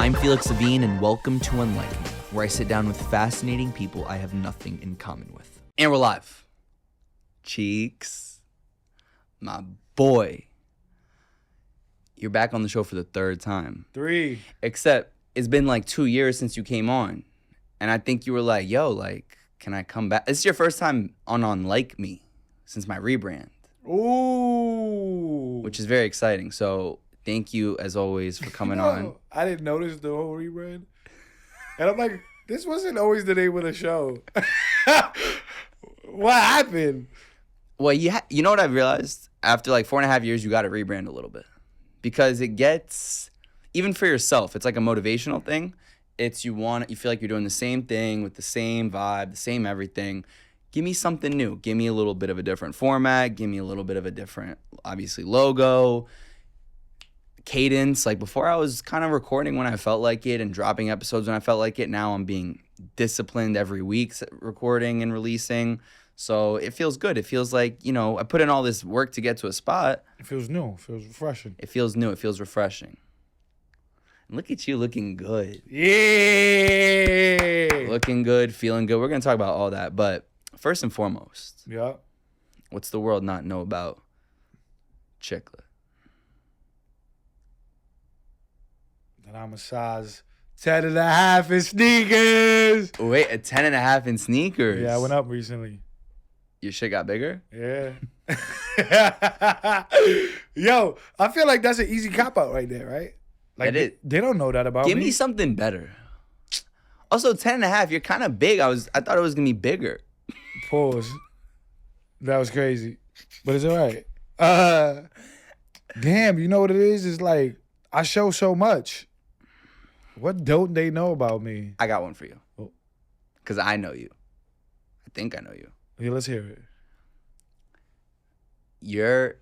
I'm Felix Levine, and welcome to Unlike Me, where I sit down with fascinating people I have nothing in common with. And we're live. Cheeks, my boy. You're back on the show for the third time. 3. Except it's been like 2 years since you came on. And I think you were like, yo, like, can I come back? This is your first time on Unlike Me since my rebrand. Ooh. Which is very exciting. So thank you, as always, for coming on. I didn't notice the whole rebrand. And I'm like, this wasn't always the name of the show. What happened? Well, you know what I've realized? After like 4.5 years, you got to rebrand a little bit. Because it gets, even for yourself, it's like a motivational thing. It's you feel like you're doing the same thing with the same vibe, the same everything. Give me something new. Give me a little bit of a different format. Give me a little bit of a different, obviously, logo, cadence. Like before, I was kind of recording when I felt like it and dropping episodes when I felt like it. Now I'm being disciplined every week, recording and releasing. So it feels good. It feels like, you know, I put in all this work to get to a spot. It feels new. It feels refreshing. It feels new. It feels refreshing. And look at you looking good. Yeah. Looking good, feeling good. We're going to talk about all that. But first and foremost, Yeah. what's the world not know about Chicklet? That I'm a size 10 and a half in sneakers. Wait, a 10.5 in sneakers? Yeah, I went up recently. Your shit got bigger? Yeah. Yo, I feel like that's an easy cop-out right there, right? Like, they don't know that about me. Give me something better. Also, 10.5, you're kind of big. I thought it was going to be bigger. Pause. That was crazy. But it's all right. Damn, you know what it is? It's like, I show so much. What don't they know about me? I got one for you. Oh. Because I know you. I think I know you. Yeah, let's hear it. You're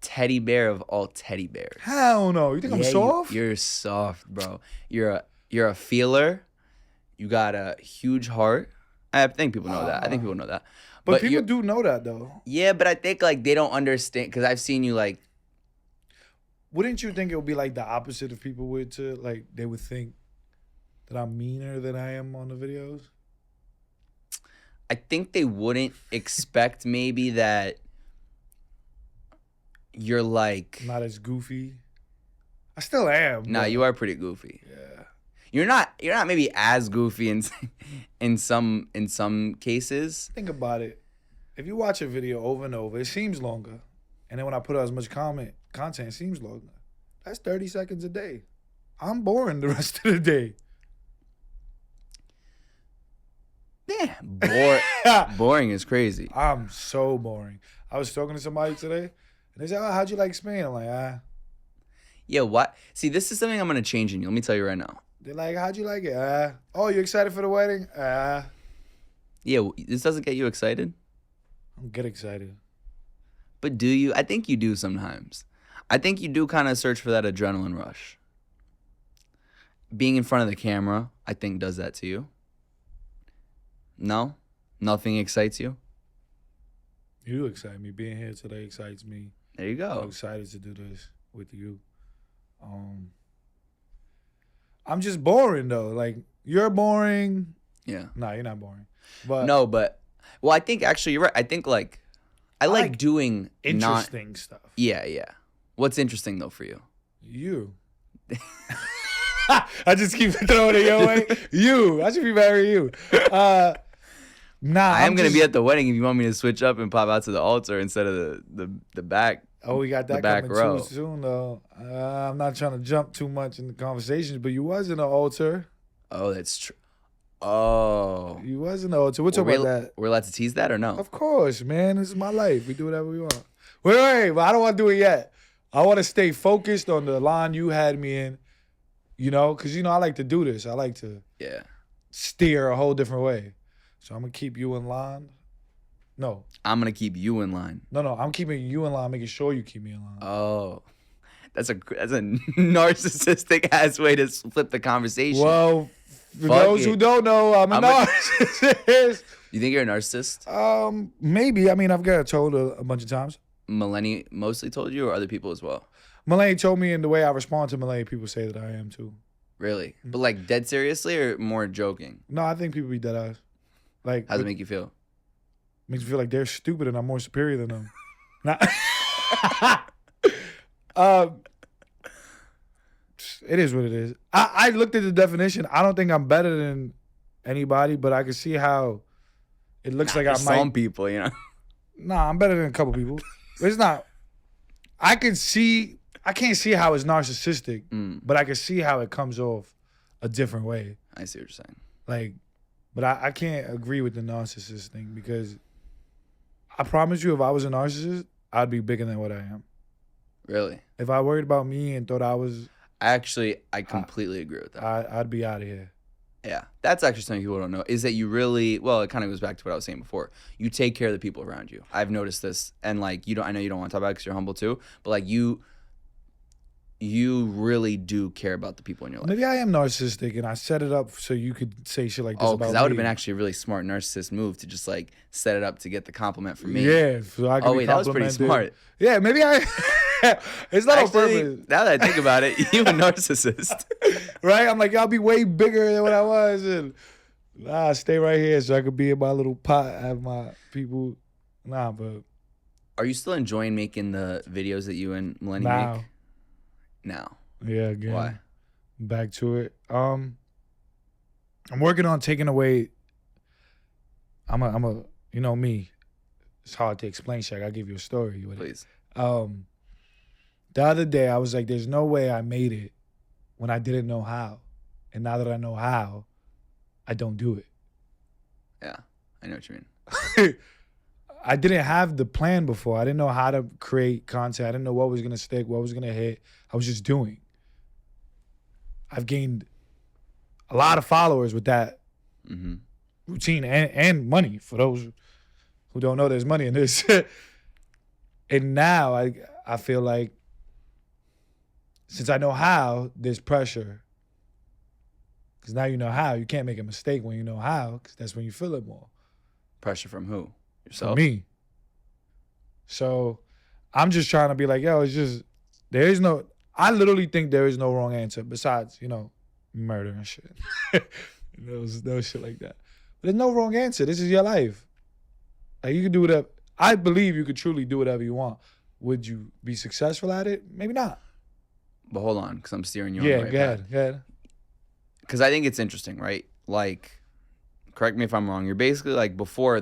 teddy bear of all teddy bears. Hell no. You think I'm soft? You're soft, bro. You're a feeler. You got a huge heart. I think people know that. I think people know that. But people do know that, though. Yeah, but I think, like, they don't understand. Because I've seen you, like... Wouldn't you think it would be, like, the opposite if people would to, like, they would think that I'm meaner than I am on the videos? I think they wouldn't expect maybe that you're, like... Not as goofy. I still am. Nah, you are pretty goofy. Yeah. You're not maybe as goofy in some cases. Think about it. If you watch a video over and over, it seems longer. And then when I put out as much content, it seems longer. That's 30 seconds a day. I'm boring the rest of the day. Yeah, boring is crazy. I'm so boring. I was talking to somebody today, and they said, "Oh, how'd you like Spain?" I'm like, Yeah, what? See, this is something I'm going to change in you. Let me tell you right now. They're like, "How'd you like it?" Oh, you excited for the wedding? Yeah, this doesn't get you excited? I'm get excited. But do you? I think you do sometimes. I think you do kind of search for that adrenaline rush. Being in front of the camera, I think, does that to you. No? Nothing excites you? You excite me. Being here today excites me. There you go. I'm excited to do this with you. I'm just boring, though. Like, you're boring. Yeah. No, you're not boring. But no, but... Well, I think, actually, you're right. I think, like... I like doing... interesting stuff. Yeah, yeah. What's interesting, though, for you? You. I just keep throwing it your way. You. I should be marrying you. Nah, I am going to be at the wedding if you want me to switch up and pop out to the altar instead of the back. Oh, we got that back coming row. too soon, though. I'm not trying to jump too much in the conversations, but you was in the altar. Oh, that's true. Oh. You was in the altar. We'll talk about that. We're allowed to tease that or no? Of course, man. This is my life. We do whatever we want. Wait, but I don't want to do it yet. I want to stay focused on the line you had me in, you know, because, you know, I like to do this. I like to steer a whole different way. So I'm going to keep you in line. No. I'm going to keep you in line. No, I'm keeping you in line, making sure you keep me in line. Oh. That's a narcissistic ass way to flip the conversation. Well, for those who don't know, I'm a narcissist. You think you're a narcissist? Maybe. I mean, I've got told a bunch of times. Melanie mostly told you, or other people as well? Melanie told me, and the way I respond to Melanie, people say that I am too. Really? But like dead seriously or more joking? No, I think people be dead ass. Like, How does it make you feel? Makes me feel like they're stupid and I'm more superior than them. Not, it is what it is. I looked at the definition. I don't think I'm better than anybody, but I can see how it looks like I might. Some people, you know. Nah, I'm better than a couple people. It's not. I can't see how it's narcissistic, but I can see how it comes off a different way. I see what you're saying. Like, but I can't agree with the narcissist thing because I promise you, if I was a narcissist, I'd be bigger than what I am. Really? If I worried about me and thought I was... I completely agree with that. I'd be out of here. Yeah. That's actually something people don't know, is that you really, well, it kind of goes back to what I was saying before. You take care of the people around you. I've noticed this. And like, I know you don't want to talk about it because you're humble too, but like you really do care about the people in your life. Maybe I am narcissistic and I set it up so you could say shit like this about me. Because that would have been actually a really smart narcissist move to just like set it up to get the compliment from me. Yeah. So I could be that was pretty smart. Yeah, maybe I... It's not actually, on purpose. Now that I think about it, you a narcissist. Right? I'm like, I'll be way bigger than what I was. And stay right here so I could be in my little pot, have my people. Nah, but... Are you still enjoying making the videos that you and Melanie make? Now. Yeah, again. Why? Back to it. I'm working on taking away... I'm a you know me. It's hard to explain shit. I'll give you a story with Please. It. The other day, I was like, there's no way I made it when I didn't know how. And now that I know how, I don't do it. Yeah, I know what you mean. I didn't have the plan before. I didn't know how to create content. I didn't know what was going to stick, what was going to hit. I was just doing. I've gained a lot of followers with that routine and money. For those who don't know, there's money in this. And now I feel like since I know how, there's pressure. Because now you know how. You can't make a mistake when you know how, because that's when you feel it more. Pressure from who? Yourself? From me. So I'm just trying to be like, yo, it's just, I literally think there is no wrong answer besides, murder and shit. no shit like that. But there's no wrong answer. This is your life. Like, you can do whatever. I believe you could truly do whatever you want. Would you be successful at it? Maybe not. But hold on, because I'm steering you on the right path. Go ahead. Because I think it's interesting, right? Like, correct me if I'm wrong. You're basically like before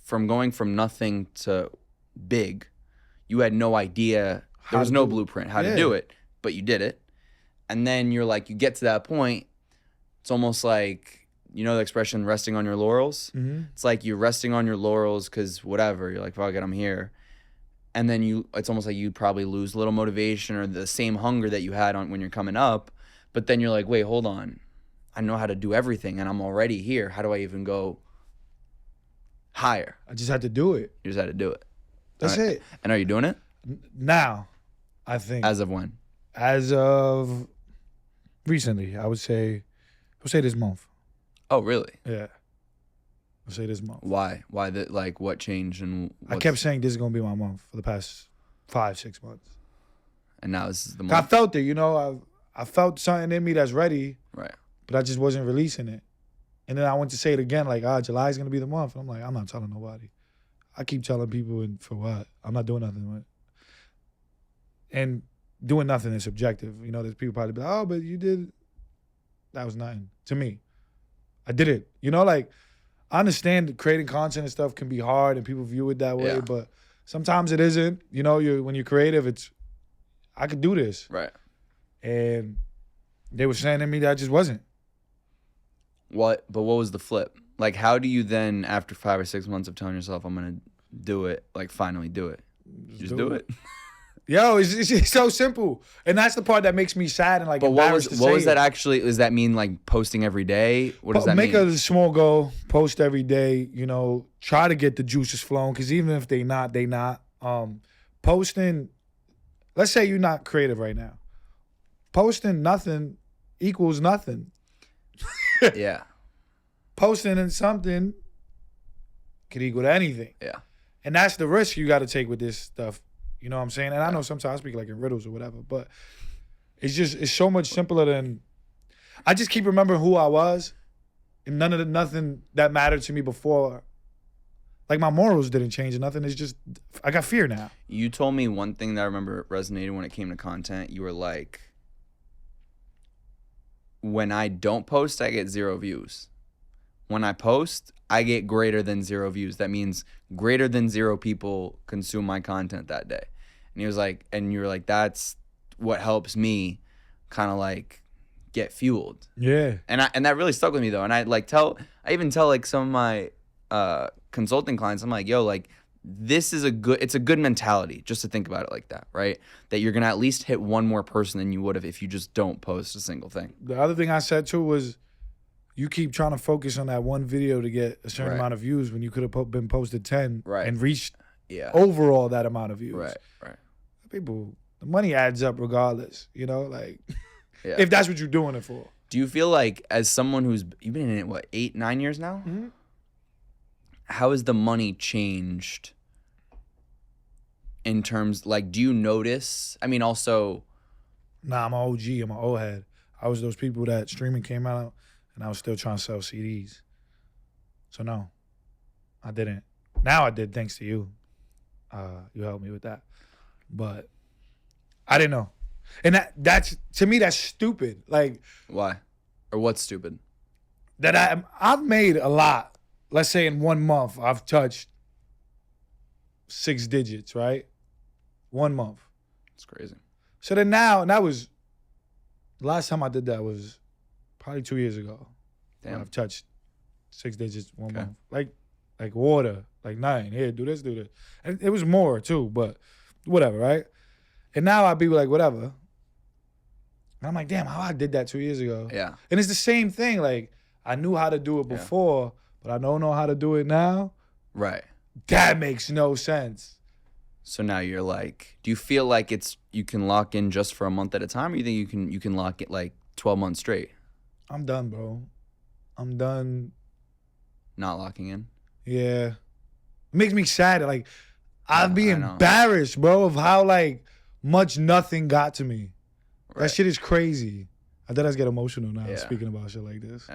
from going from nothing to big, you had no idea. There was no blueprint how to do it, but you did it. And then you're like, you get to that point. It's almost like, you know the expression resting on your laurels? Mm-hmm. It's like you're resting on your laurels because whatever. You're like, fuck it, I'm here. And then it's almost like you'd probably lose a little motivation or the same hunger that you had when you're coming up. But then you're like, wait, hold on. I know how to do everything and I'm already here. How do I even go higher? I just had to do it. You just had to do it. That's it. And are you doing it? Now, I think. As of when? As of recently, I would say this month. Oh, really? Yeah. I'll say this month. Why? Why what changed and I kept saying this is going to be my month for the past 5-6 months. And now this is the month? I felt it, I felt something in me that's ready. Right. But I just wasn't releasing it. And then I went to say it again, like, July is going to be the month. And I'm like, I'm not telling nobody. I keep telling people, and for what? I'm not doing nothing with it. And doing nothing is subjective. There's people probably be like, oh, but you did. That was nothing to me. I did it. I understand creating content and stuff can be hard and people view it that way, but sometimes it isn't. When you're creative, I could do this. Right. And they were saying to me that I just wasn't. But what was the flip? Like, how do you then, after 5 or 6 months of telling yourself, I'm going to do it, like finally do it? Just do it. Yo, it's so simple. And that's the part that makes me sad and like embarrassed to say. What was that actually? Does that mean like posting every day? What does that mean? Make a small goal, post every day, try to get the juices flowing, because even if they not. Posting, let's say you're not creative right now. Posting nothing equals nothing. Yeah. Posting in something could equal to anything. Yeah. And that's the risk you got to take with this stuff. You know what I'm saying? And I know sometimes I speak like in riddles or whatever, but it's so much simpler than I just keep remembering who I was, and nothing that mattered to me before. Like my morals didn't change or nothing. It's just I got fear now. You told me one thing that I remember resonated when it came to content. You were like, when I don't post, I get 0 views. When I post, I get greater than 0 views. That means greater than 0 people consume my content that day. And he was like, and you were like, that's what helps me kind of like get fueled. Yeah. And that really stuck with me though. And I even tell like some of my consulting clients, I'm like, yo, like it's a good mentality just to think about it like that, right? That you're gonna at least hit one more person than you would have if you just don't post a single thing. The other thing I said too was, you keep trying to focus on that one video to get a certain amount of views when you could have been posted 10 and reached overall that amount of views. Right. People, the money adds up regardless, like if that's what you're doing it for. Do you feel like as someone you've been in it, what, 8-9 years now? Mm-hmm. How has the money changed in terms, like, do you notice? I mean, also. Nah, I'm an OG. I'm an old head. I was those people that streaming came out and I was still trying to sell CDs. So no, I didn't. Now I did, thanks to you. You helped me with that. But I didn't know. And that's to me, that's stupid. Like, why? Or what's stupid? That I've made a lot. Let's say in 1 month, I've touched 6 digits, right? 1 month. It's crazy. So then now, and that was, the last time I did that was probably 2 years ago. Damn. I've touched 6 digits 1 month. Like water, like 9. Here, do this. And it was more too, but whatever, right? And now I'd be like, whatever. And I'm like, damn, how I did that 2 years ago. Yeah. And it's the same thing. Like, I knew how to do it before, but I don't know how to do it now. Right. That makes no sense. So now you're like, do you feel like you can lock in just for a month at a time, or you think you can lock it like 12 months straight? I'm done, bro. I'm done. Not locking in? Yeah. It makes me sad. Like, I'd be embarrassed, bro, of how like much nothing got to me. Right. That shit is crazy. I thought I get emotional now speaking about shit like this.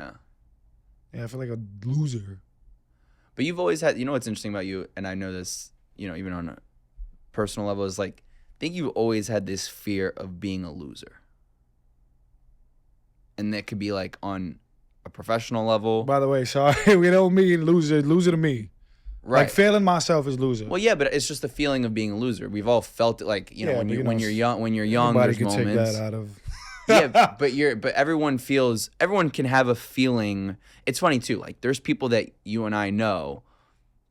Yeah, I feel like a loser. But you've always had, what's interesting about you, and I know this, even on a personal level, is like, I think you've always had this fear of being a loser. And that could be like on a professional level. By the way, sorry, we don't mean loser to me. Right. Like failing myself is loser. Well, yeah, but it's just the feeling of being a loser. We've all felt it, like, when you're young, there's moments. Take that out of. Yeah, but everyone can have a feeling. It's funny too. Like, there's people that you and I know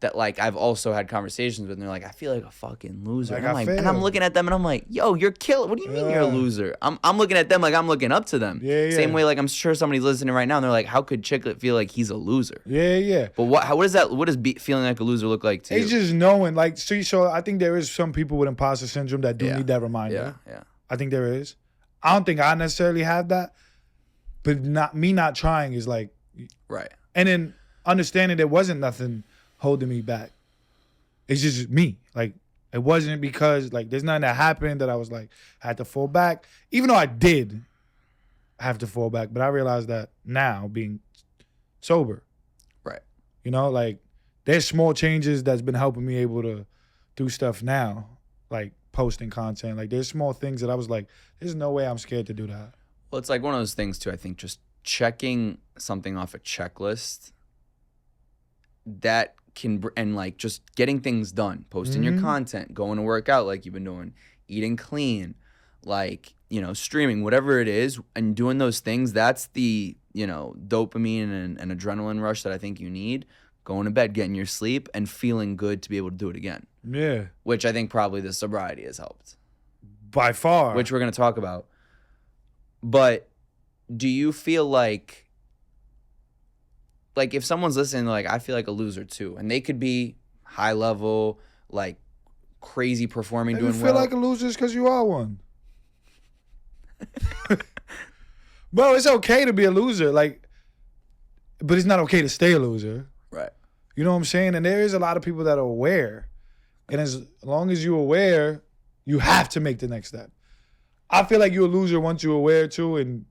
that like I've also had conversations with, and they're like, I feel like a fucking loser. Like, and I'm looking at them and I'm like, yo, you're killing. What do you mean you're a loser? I'm looking at them like I'm looking up to them. Yeah. Same way, like I'm sure somebody's listening right now and they're like, how could Chicklet feel like he's a loser? Yeah. But what does feeling like a loser look like to you? It's just knowing, like, so I think there is some people with imposter syndrome that do need that reminder. Yeah. I think there is. I don't think I necessarily have that, but not trying is like, right. And then understanding there wasn't nothing holding me back. It's just me. Like, it wasn't because like there's nothing that happened that I was like had to fall back. Even though I did have to fall back, but I realized that now being sober. Right. Like there's small changes that's been helping me able to do stuff now, like posting content. Like there's small things that I was like, there's no way I'm scared to do that. Well, it's like one of those things too, I think, just checking something off a checklist that can, and like just getting things done, posting your content, going to work out like you've been doing, eating clean, like, streaming, whatever it is, and doing those things, that's the, dopamine and adrenaline rush that I think you need. Going to bed, getting your sleep, and feeling good to be able to do it again. Yeah. Which I think probably the sobriety has helped. By far. Which we're going to talk about. But do you feel like if someone's listening, like, I feel like a loser too, and they could be high level, like crazy performing, doing well. You feel like a loser because you are one. Bro, it's okay to be a loser, like, but it's not okay to stay a loser. Right. You know what I'm saying? And there is a lot of people that are aware. And as long as you're aware, you have to make the next step. I feel like you're a loser once you're aware too, and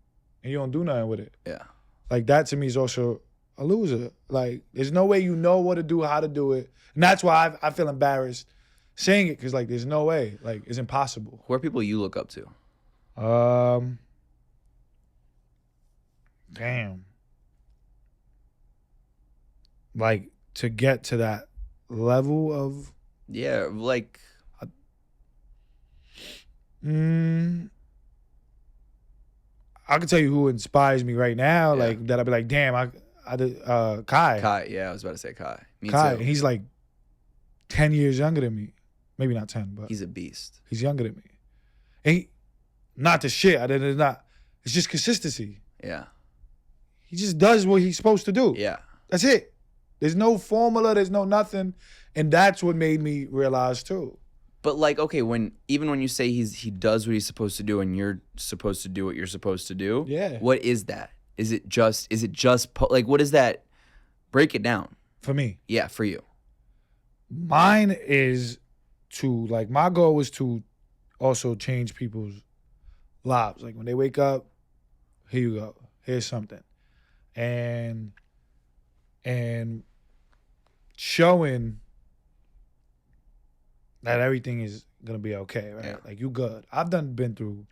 and you don't do nothing with it. Yeah. Like that to me is also a loser. Like there's no way you know what to do, how to do it. And that's why I feel embarrassed saying it, because like there's no way. Like it's impossible. Who are people you look up to? Damn. Like to get to that level of like I can tell you who inspires me right now, Yeah. like that I'd be like, damn, I did Kai. Kai, yeah, I was about to say Kai. Me Kai, too. he's like 10 years younger than me. Maybe not 10, but He's a beast. he's younger than me. And not the shit. It's just consistency. Yeah. He just does what he's supposed to do. Yeah. That's it. There's no formula, there's no nothing. And that's what made me realize too. But like, okay, when you say he does what he's supposed to do and you're supposed to do what you're supposed to do, Yeah. what is that? Is it just like, what is that? Break it down. For me. Yeah, for you. Mine is to, like, my goal was to also change people's lives. Like when they wake up, here you go. Here's something. And showing that everything is gonna be okay, right? Yeah. Like you good. I've been through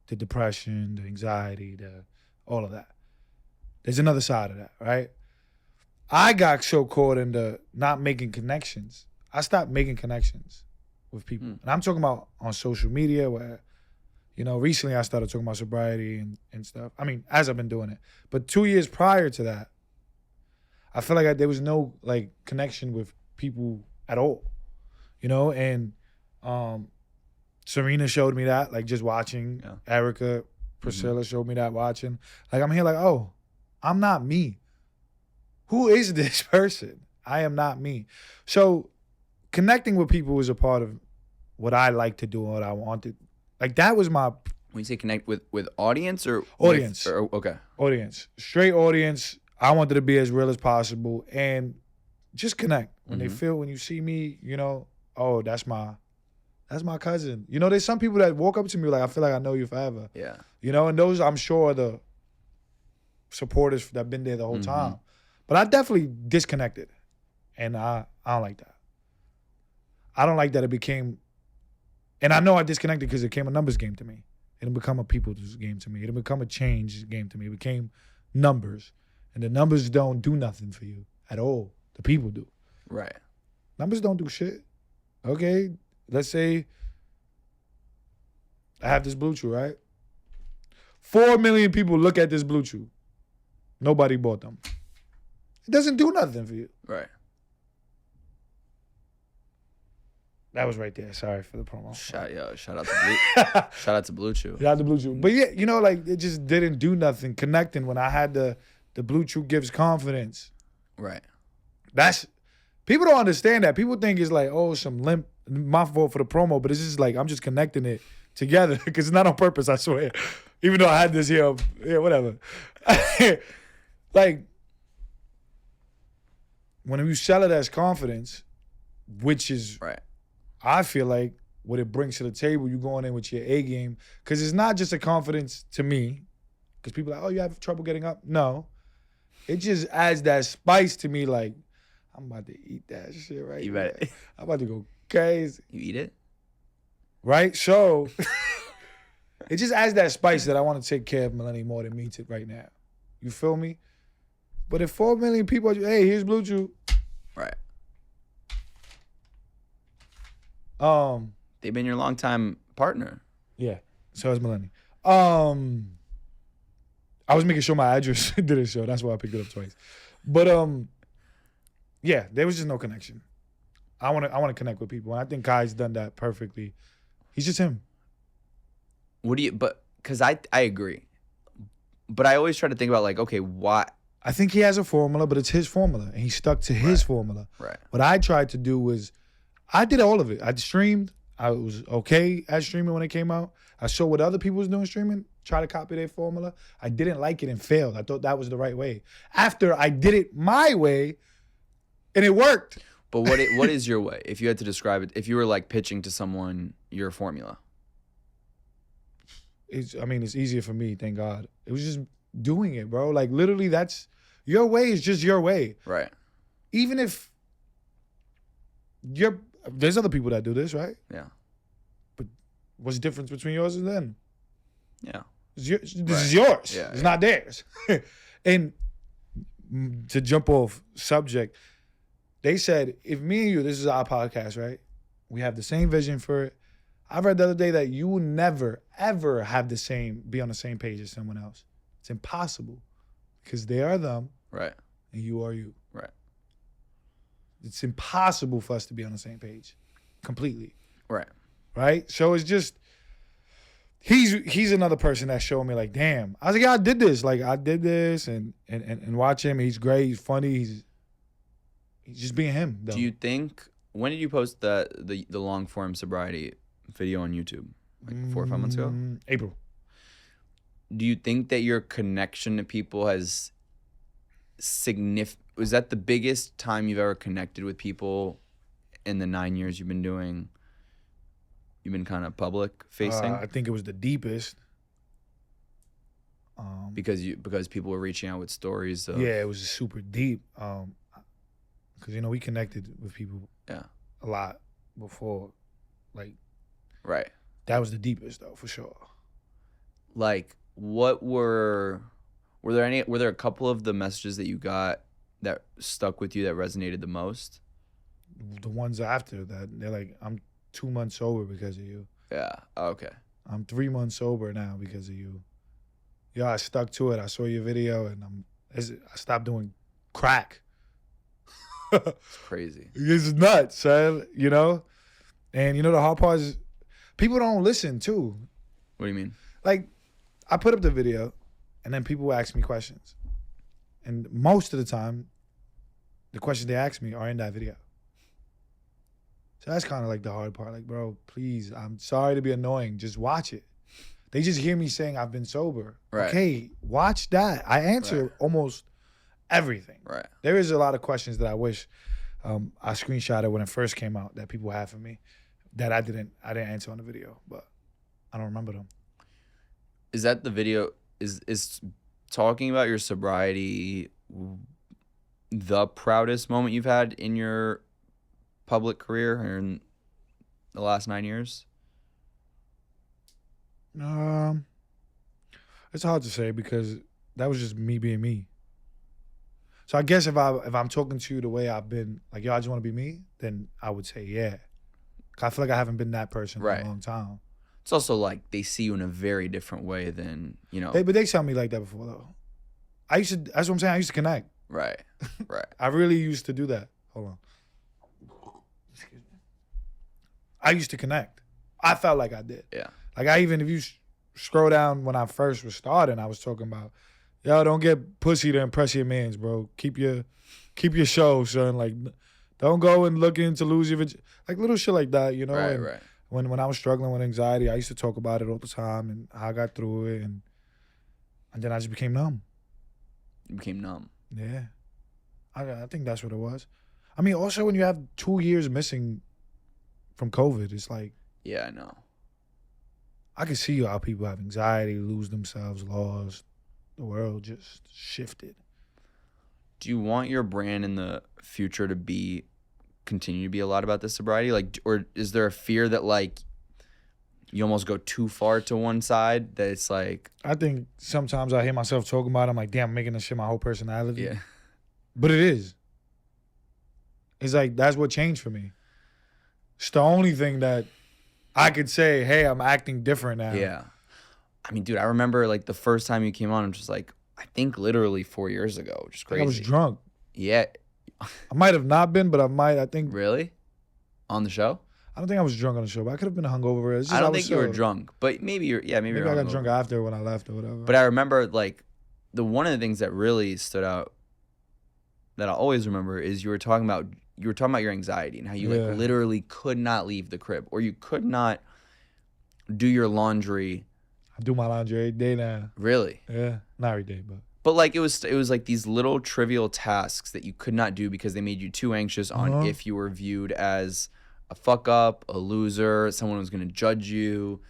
the depression, the anxiety, all of that. There's another side of that, right? I got so caught in the not making connections. I stopped making connections with people. And I'm talking about on social media where, recently I started talking about sobriety and stuff. I mean, as I've been doing it. But 2 years prior to that, I feel like there was no like connection with people at all. And Serena showed me that, like just watching. Yeah. Erica, Priscilla showed me that watching. Like I'm here like, oh, I'm not me. Who is this person? I am not me. So connecting with people is a part of what I like to do and what I wanted. Like that was my... When you say connect with audience or... Audience. Okay. Audience. Straight audience. I wanted to be as real as possible and just connect. When they feel, when you see me, oh, that's my cousin. There's some people that walk up to me like, I feel like I know you forever. Yeah. And those I'm sure are the supporters that have been there the whole time. But I definitely disconnected. And I don't like that. I don't like that it became, and I know I disconnected because it became a numbers game to me. It didn't become a people's game to me. It didn't become a change game to me. It became numbers. And the numbers don't do nothing for you at all. The people do. Right. Numbers don't do shit. Okay, let's say I have this Blue Chew, right? 4 million people look at this Blue Chew. Nobody bought them. It doesn't do nothing for you. Right. That was right there. Sorry for the promo. Shout out to Blue. Shout out to Blue Chew. Shout out to Blue Chew. But yeah, like it just didn't do nothing connecting when I had the Blue Chew gives confidence. Right. That's, people don't understand that. People think it's like, oh, some limp, my fault for the promo, but it's just like, I'm just connecting it together because it's not on purpose, I swear. Even though I had this here, yeah, whatever. Like, when you sell it as confidence, which is, right, I feel like what it brings to the table, you going in with your A game, because it's not just a confidence to me, because people are like, oh, you have trouble getting up? No. It just adds that spice to me, like, I'm about to eat that shit right You now. bet. I'm about to go crazy. You eat it? Right? So, it just adds that spice that I want to take care of Melanie more than me right now. You feel me? But if 4 million people, hey, here's Blue Chew. Right. Um, They've been your longtime partner. Yeah. So is Melanie. I was making sure my address didn't show. That's why I picked it up twice. But yeah, there was just no connection. I want to connect with people, and I think Kai's done that perfectly. He's just him. Because I agree. But I always try to think about like, okay, why? I think he has a formula, but it's his formula, and he stuck to his formula. Right. What I tried to do was, I did all of it. I streamed. I was okay at streaming when it came out. I saw what other people was doing streaming, try to copy their formula. I didn't like it and failed. I thought that was the right way. After I did it my way, and it worked. But what is your way? If you had to describe it, if you were like pitching to someone your formula. it's easier for me, thank God. It was just doing it, bro. Like literally that's your way is just your way. Right. Even if there's other people that do this, right? Yeah. But what's the difference between yours and them? Yeah. This is yours. Yeah, it's not theirs. And to jump off subject, they said, if me and you, this is our podcast, right? We have the same vision for it. I read the other day that you will never, ever be on the same page as someone else. It's impossible because they are them. Right. And you are you. Right. It's impossible for us to be on the same page completely. Right. Right? So it's just, he's another person that showed me like, damn. I was like, yeah, I did this. Like I did this and watch him. He's great. He's funny. He's just being him, though. Do you think, when did you post the long form sobriety video on YouTube? Like 4 or 5 months ago? April. Do you think that your connection to people has was that the biggest time you've ever connected with people in the 9 years you've been kind of public facing? I think it was the deepest. Because people were reaching out with stories. Yeah, it was super deep. Because, we connected with people a lot before. Like, right. That was the deepest, though, for sure. Like, what were there a couple of the messages that you got that stuck with you that resonated the most? The ones after that, they're like, I'm 2 months sober because of you. Yeah. Okay. I'm 3 months sober now because of you. I stuck to it. I saw your video and I stopped doing crack. It's crazy. It's nuts, son. And the hard part is people don't listen too. What do you mean? Like, I put up the video and then people will ask me questions. And most of the time, the questions they ask me are in that video. So that's kind of like the hard part. Like, bro, please, I'm sorry to be annoying. Just watch it. They just hear me saying I've been sober. Right. Okay, watch that. I answer almost everything. Right. There is a lot of questions that I wish I screenshotted when it first came out that people had for me that I didn't answer on the video, but I don't remember them. Is that the video? Is talking about your sobriety the proudest moment you've had in your public career or in the last 9 years? It's hard to say because that was just me being me. So I guess if I'm talking to you the way I've been, like, yo, I just want to be me, then I would say yeah. 'Cause I feel like I haven't been that person in a long time. It's also like they see you in a very different way than, But they saw me like that before, though. That's what I'm saying. I used to connect. Right. I really used to do that. Hold on. Excuse me. I used to connect. I felt like I did. Yeah. Like if you scroll down when I first was starting, I was talking about, yo, don't get pussy to impress your mans, bro. Keep your show, son. Like, don't go and looking to lose your like little shit like that, Right, and right. When I was struggling with anxiety, I used to talk about it all the time and how I got through it, and then I just became numb. You became numb. Yeah, I think that's what it was. I mean, also when you have 2 years missing from COVID, it's like, yeah, I know. I can see how people have anxiety, lose themselves, lost. The world just shifted. Do you want your brand in the future to continue to be a lot about this sobriety? Like, or is there a fear that like you almost go too far to one side that it's like? I think sometimes I hear myself talking about it, I'm like, damn, I'm making this shit my whole personality. Yeah. But it is. It's like, that's what changed for me. It's the only thing that I could say, hey, I'm acting different now. Yeah. I mean, dude, I remember like the first time you came on, I'm just like, I think literally 4 years ago, which is crazy. I was drunk. Yeah. I might have not been, but I think. Really? On the show? I don't think I was drunk on the show, but I could have been hungover. I don't think you were drunk, but maybe maybe I got drunk after when I left or whatever. But I remember like one of the things that really stood out that I always remember is you were talking about your anxiety and how you like literally could not leave the crib or you could not do your laundry. I do my laundry every day now. Really? Yeah, not every day, but like it was like these little trivial tasks that you could not do because they made you too anxious on if you were viewed as a fuck up, a loser, someone was gonna judge you.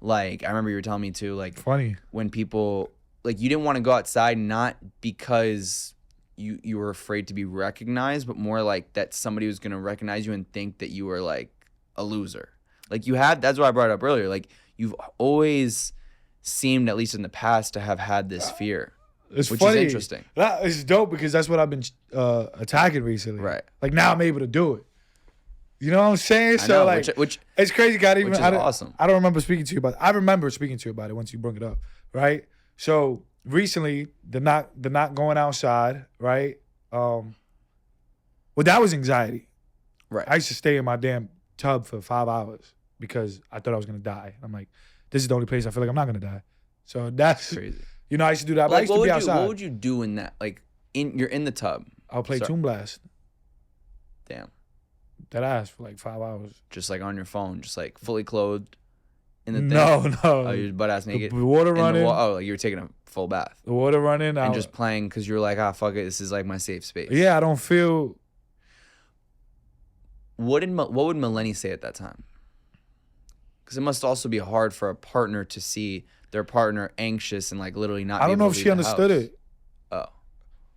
Like, I remember you were telling me too, like, Funny. when people, like, you didn't want to go outside, not because you were afraid to be recognized, but more like that somebody was going to recognize you and think that you were like a loser. Like, that's what I brought up earlier. Like, you've always seemed, at least in the past, to have had this fear. It's which funny. is interesting. It's dope because that's what I've been attacking recently. Right. Like, now I'm able to do it. You know what I'm saying? I know, which it's crazy. which is awesome. I don't remember speaking to you about it. I remember speaking to you about it once you brought it up, right? So recently, the not going outside, right? Well, that was anxiety. Right. I used to stay in my damn tub for 5 hours because I thought I was gonna die. I'm like, this is the only place I feel like I'm not gonna die. So that's crazy. You know, I used to do that. But Like, I used to be outside. What would you do in that? Like, you're in the tub. I'll play Toon Blast. Damn. That ass for like 5 hours. Just like on your phone, just like fully clothed in the thing. No. Oh, you're butt ass naked. The water running. Like you were taking a full bath. The water running. And just playing because you were like, fuck it, this is like my safe space. Yeah, I don't feel. What would Melanie say at that time? Because it must also be hard for a partner to see their partner anxious and like literally not. I don't know if she understood it. Oh.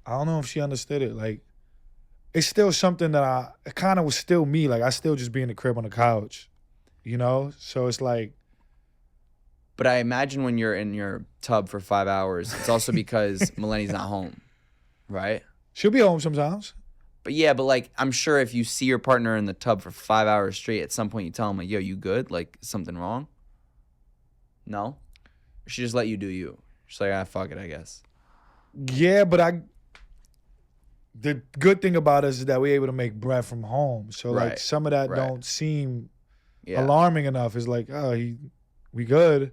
I don't know if she understood it. Like, it's still something that it kind of was still me. Like, I still just be in the crib on the couch, you know? So it's like. But I imagine when you're in your tub for 5 hours, it's also because Melanie's not home, right? She'll be home sometimes. But yeah, like, I'm sure if you see your partner in the tub for 5 hours straight, at some point you tell him, like, yo, you good? Like, is something wrong? No? Or she just let you do you? She's like, fuck it, I guess. Yeah, but the good thing about us is that we're able to make bread from home. So, like, some of that don't seem alarming enough. It's like, we good.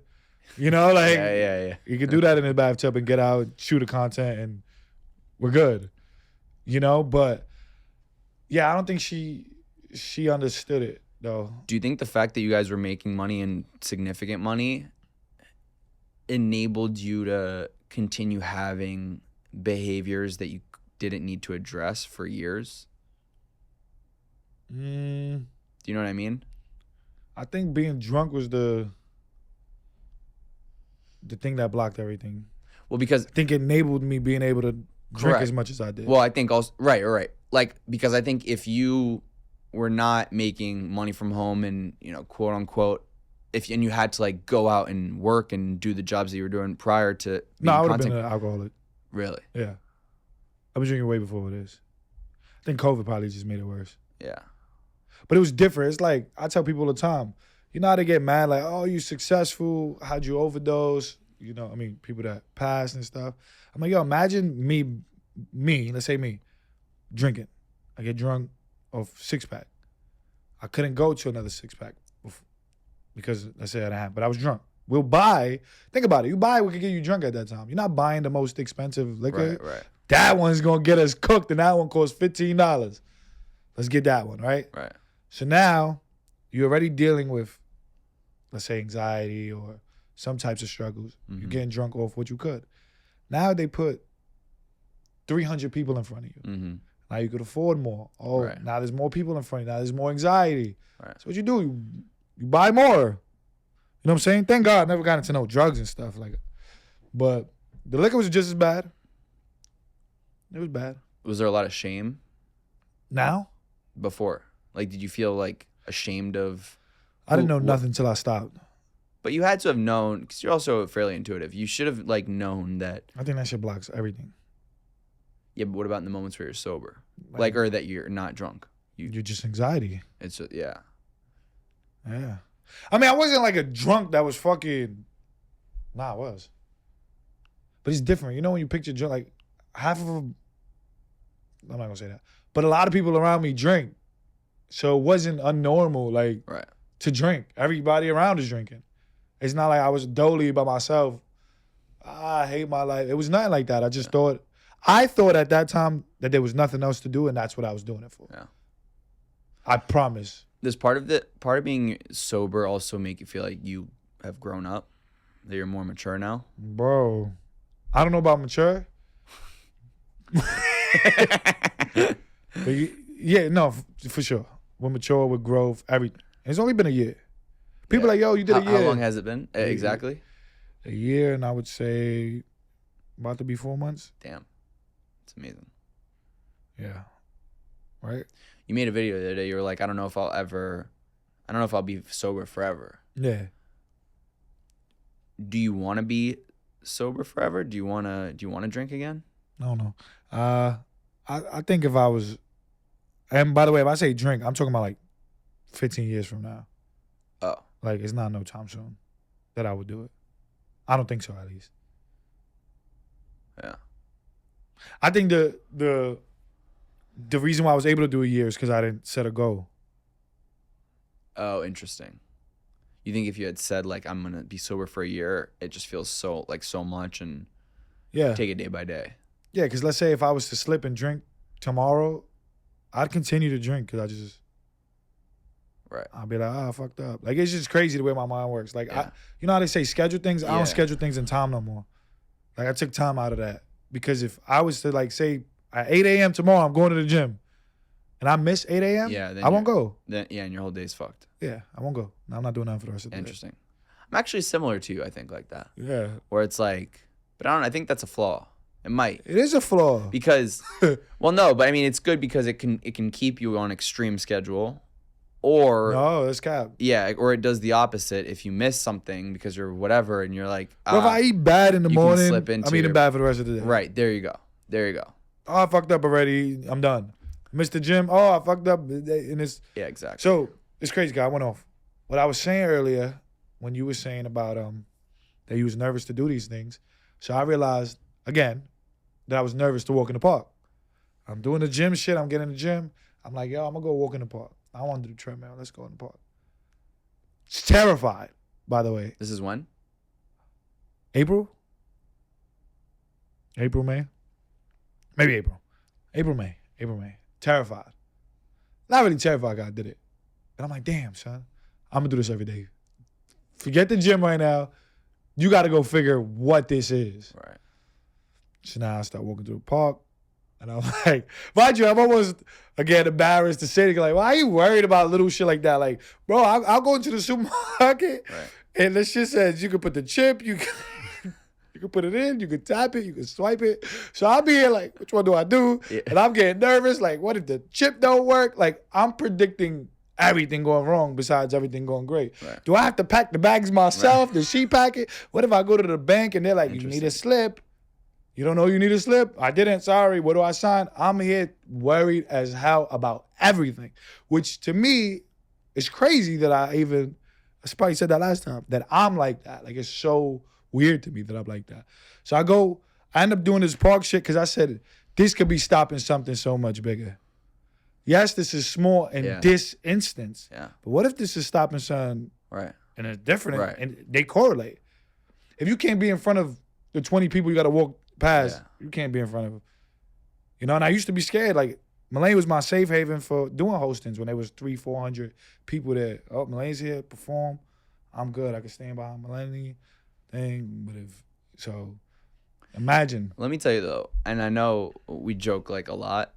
You know, like, yeah. You can do that in the bathtub and get out, shoot the content, and we're good. You know, but yeah, I don't think she understood it though. Do you think the fact that you guys were making money and significant money enabled you to continue having behaviors that you didn't need to address for years? Do you know what I mean? I think being drunk was the thing that blocked everything. Well, because I think it enabled me being able to drink as much as I did. Well, I think also right. Like, because I think if you were not making money from home and, you know, quote unquote, and you had to like go out and work and do the jobs that you were doing prior to I would have been an alcoholic. Really? Yeah. I was drinking way before this. I think COVID probably just made it worse. Yeah. But it was different. It's like, I tell people all the time, you know how they get mad, like, oh, you successful, how'd you overdose? You know, I mean, people that pass and stuff. I'm like, yo, imagine me, let's say me, drinking. I get drunk off 6-pack. I couldn't go to another 6-pack because let's say I didn't have, but I was drunk. We'll buy, think about it, you buy what could get you drunk at that time. You're not buying the most expensive liquor. Right. That one's gonna get us cooked and that one costs $15. Let's get that one, right? Right. So now you're already dealing with, let's say, anxiety or some types of struggles. Mm-hmm. You're getting drunk off what you could. Now they put 300 people in front of you. Mm-hmm. Now you could afford more. Oh, right. Now there's more people in front of you. Now there's more anxiety. Right. So what you do, you buy more. You know what I'm saying? Thank God I never got into no drugs and stuff like that. But the liquor was just as bad. It was bad. Was there a lot of shame? Now? Before. Like, did you feel like ashamed of? I didn't know nothing until I stopped. But you had to have known, because you're also fairly intuitive. You should have like known that. I think that shit blocks everything. Yeah, but what about in the moments where you're sober? Like, or that you're not drunk? You're just anxiety. It's just, yeah. Yeah. I mean, I wasn't like a drunk that was fucking. Nah, I was. But it's different. You know when you picture drunk, like half of them, I'm not gonna say that. But a lot of people around me drink. So it wasn't unnormal, like, to drink. Everybody around is drinking. It's not like I was dolly by myself. I hate my life. It was nothing like that. I thought at that time that there was nothing else to do, and that's what I was doing it for. Yeah. I promise. Does part of being sober also make you feel like you have grown up? That you're more mature now? Bro, I don't know about mature. But yeah, no, for sure. We're mature with growth, everything. It's only been a year. People like, yo, you did a year. How long has it been? Exactly? A year, and I would say about to be 4 months. Damn. It's amazing. Yeah. Right? You made a video the other day. You were like, I don't know if I'll be sober forever. Yeah. Do you want to be sober forever? Do you want to drink again? I don't know. I think if I was, and by the way, if I say drink, I'm talking about like 15 years from now. Oh. Like, it's not no time soon that I would do it. I don't think so, at least. Yeah. I think the reason why I was able to do a year is because I didn't set a goal. Oh, interesting. You think if you had said like I'm gonna be sober for a year, it just feels so much, and take it day by day. Yeah, because let's say if I was to slip and drink tomorrow, I'd continue to drink because I'll be like, I fucked up. Like, it's just crazy the way my mind works. Like, you know how they say schedule things? I don't schedule things in time no more. Like, I took time out of that. Because if I was to, like, say, at 8 a.m. tomorrow, I'm going to the gym, and I miss 8 a.m., I won't go. And your whole day's fucked. Yeah, I won't go. No, I'm not doing that for the rest of the day. Interesting. I'm actually similar to you, I think, like that. Yeah. Where it's like, but I don't know, I think that's a flaw. It might. It is a flaw. Because, well, no, but I mean, it's good because it can keep you on extreme schedule. Or no, it's cap. Yeah, or it does the opposite. If you miss something because you're whatever, and you're like, well, if I eat bad in the morning, I'm eating bad for the rest of the day. Right, there you go. Oh, I fucked up already. I'm done. Missed the gym. Oh, I fucked up. And it's exactly. So it's crazy, guy. I went off. What I was saying earlier when you were saying about that you was nervous to do these things. So I realized again that I was nervous to walk in the park. I'm doing the gym shit. I'm getting in the gym. I'm like, yo, I'm gonna go walk in the park. I want to do the treadmill. Let's go in the park. It's terrified, by the way. This is when? April, May. Maybe April, May. Terrified. Not really terrified, I did it. And I'm like, damn, son, I'm going to do this every day. Forget the gym right now. You got to go figure what this is. Right. So now I start walking through the park. And I'm like, mind you, I'm almost, again, embarrassed to say it. Like, why are you worried about little shit like that? Like, bro, I'll go into the supermarket, and the shit says you can put the chip, you can put it in, you can tap it, you can swipe it. So I'll be here like, which one do I do? Yeah. And I'm getting nervous. Like, what if the chip don't work? Like, I'm predicting everything going wrong besides everything going great. Right. Do I have to pack the bags myself? Does she pack it? What if I go to the bank and they're like, you need a slip? You don't know you need a slip? I didn't. Sorry. What do I sign? I'm here worried as hell about everything, which to me is crazy that I probably said that last time, that I'm like that. Like, it's so weird to me that I'm like that. So I end up doing this park shit because I said, this could be stopping something so much bigger. Yes, this is small in this instance. Yeah. But what if this is stopping something and it's different and they correlate? If you can't be in front of the 20 people you got to walk past, you can't be in front of them. You know, and I used to be scared. Like, Mulaney was my safe haven for doing hostings when there was 300-400 people there. Oh, Mulaney's here, perform. I'm good. I can stand behind Mulaney thing. But imagine. Let me tell you though, and I know we joke like a lot,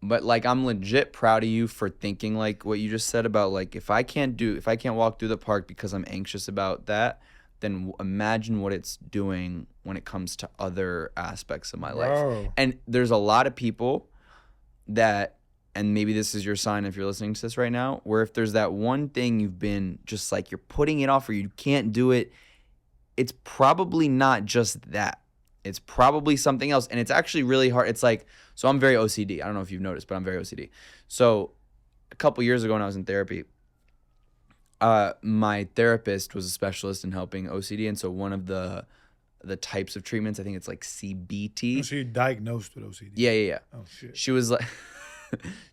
but like I'm legit proud of you for thinking like what you just said about like if I can't walk through the park because I'm anxious about that, then imagine what it's doing when it comes to other aspects of my life. And there's a lot of people that, and maybe this is your sign if you're listening to this right now, where if there's that one thing you've been just like you're putting it off or you can't do it, it's probably not just that. It's probably something else. And it's actually really hard. It's like, so I'm very OCD. I don't know if you've noticed, but I'm very OCD. So a couple years ago when I was in therapy, my therapist was a specialist in helping OCD, and so one of the types of treatments, I think it's like CBT. Oh, so you're diagnosed with OCD? Yeah. Oh shit. She was like,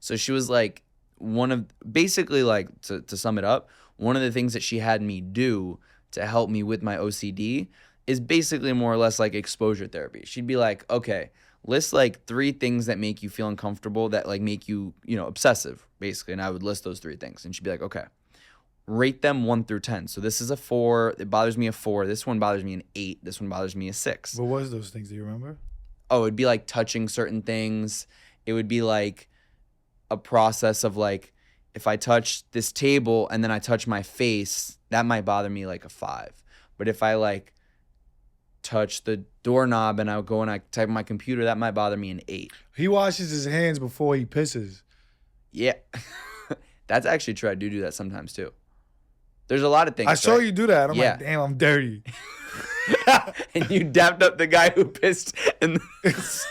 so she was like one of basically like to sum it up, one of the things that she had me do to help me with my OCD is basically more or less like exposure therapy. She'd be like, okay, list like 3 things that make you feel uncomfortable, that like make you, obsessive, basically, and I would list those 3 things, and she'd be like, okay, rate them 1 through 10. So this is a 4. It bothers me a 4. This one bothers me an 8. This one bothers me a 6. What was those things? Do you remember? Oh, it'd be like touching certain things. It would be like a process of like, if I touch this table and then I touch my face, that might bother me like a 5. But if I like touch the doorknob and I go and I type on my computer, that might bother me an 8. He washes his hands before he pisses. Yeah. That's actually true. I do that sometimes too. There's a lot of things. I saw you do that. I'm like, damn, I'm dirty. And you dapped up the guy who pissed in with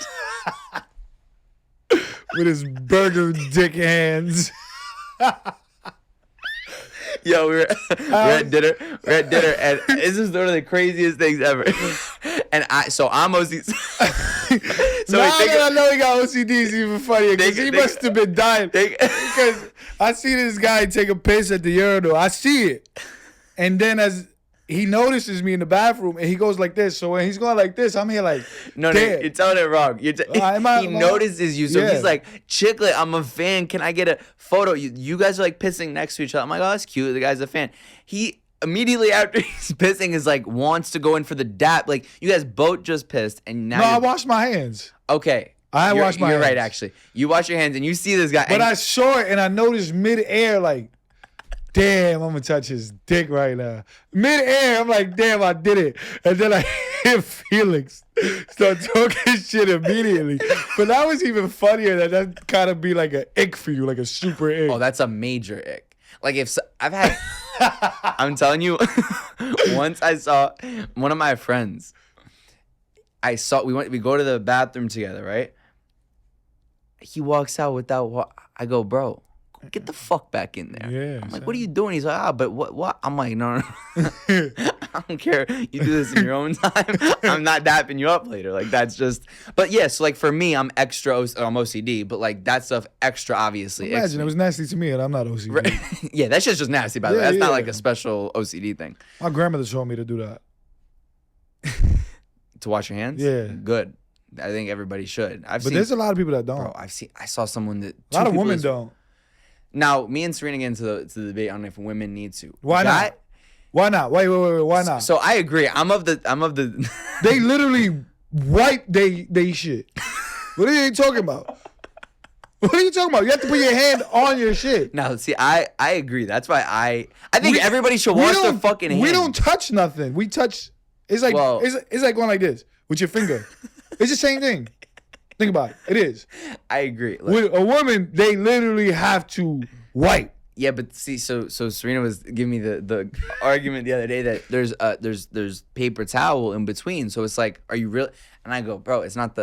his burger dick hands. Yo, we're at dinner. And this is one of the craziest things ever. And I'm OCD. So I know he got OCD is even funnier because he must have been dying. Because I see this guy take a piss at the urinal. I see it. And then as he notices me in the bathroom and he goes like this. So when he's going like this, I'm here like, no, you're telling it wrong. He notices you. So he's like, Chicklet, I'm a fan. Can I get a photo? You guys are like pissing next to each other. I'm like, oh, that's cute. The guy's a fan. He immediately after he's pissing is like, wants to go in for the dap. Like, you guys both just pissed. And now I washed my hands. Okay. I washed my hands. You're right, actually. You wash your hands and you see this guy. But I saw it and I noticed mid-air like, damn, I'm going to touch his dick right now. Mid-air, I'm like, damn, I did it. And then I hear Felix start talking shit immediately. But that was even funnier that kind of be like an ick for you, like a super ick. Oh, that's a major ick. Like I've had, I'm telling you, once I saw one of my friends, we go to the bathroom together, right? He walks out without, I go, bro, get the fuck back in there. Yeah, I'm like, what are you doing? He's like, but what? I'm like, no. I don't care. You do this in your own time. I'm not dapping you up later. Like, that's just, but yeah, so like for me, I'm OCD, but like that stuff extra obviously. Imagine it was nasty to me and I'm not OCD. Right. Yeah, that shit's just nasty, by the way. That's not like a special OCD thing. My grandmother showed me to do that. To wash your hands? Yeah. Good. I think everybody should. But there's a lot of people that don't. Bro, I saw someone that. A lot of women don't. Now, me and Serena get into the debate on if women need to. Why not? Why not? Wait. Why not? So I agree. I'm of the. They literally wipe they shit. What are you talking about? What are you talking about? You have to put your hand on your shit. Now, see, I agree. That's why I think everybody should wash their fucking hands. We don't touch nothing. We touch. It's like it's like going like this with your finger. It's the same thing. Think about it. It is. I agree. With a woman, they literally have to wipe. Yeah, but see, so Serena was giving me the argument the other day that there's paper towel in between. So it's like, are you really? And I go, bro, it's not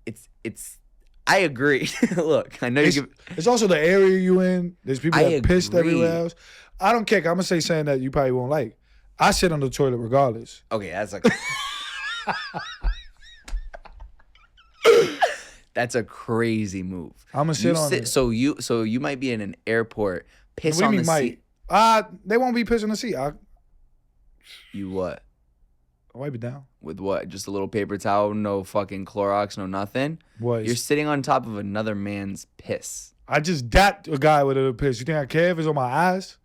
it's. I agree. Look, I know it's also the area you in. There's people that pissed everywhere else. I don't care. I'm gonna say something that you probably won't like. I sit on the toilet regardless. Okay, that's like. That's a crazy move. I'm gonna sit on it. So you might be in an airport, piss on the seat. They won't be pissing on the seat. You what? I wipe it down. With what? Just a little paper towel, no fucking Clorox, no nothing? What? You're sitting on top of another man's piss. I just dapped a guy with a piss. You think I care if it's on my eyes?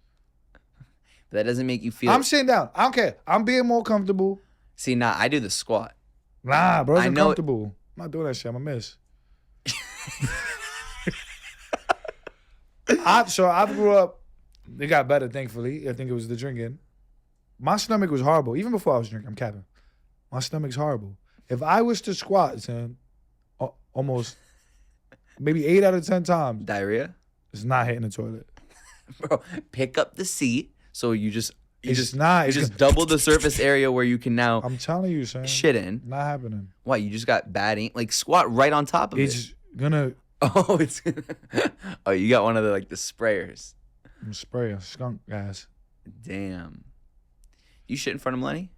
That doesn't make you feel... I'm sitting down. I don't care. I'm being more comfortable. See, I do the squat. Nah, bro, it's uncomfortable. I'm not doing that shit. I'm a miss. I grew up, it got better, thankfully. I think it was the drinking. My stomach was horrible. Even before I was drinking, I'm capping. My stomach's horrible. If I was to squat, son, almost maybe 8 out of 10 times. Diarrhea? It's not hitting the toilet. Bro, pick up the seat so you just just double the surface area where you can now I'm telling you, son. Shit in. Not happening. Why? You just got bad ink? Like squat right on top of it. It's gonna... Oh, it's... Oh, you got one of the sprayers. I'm spraying skunk guys. Damn. You shit in front of Lenny?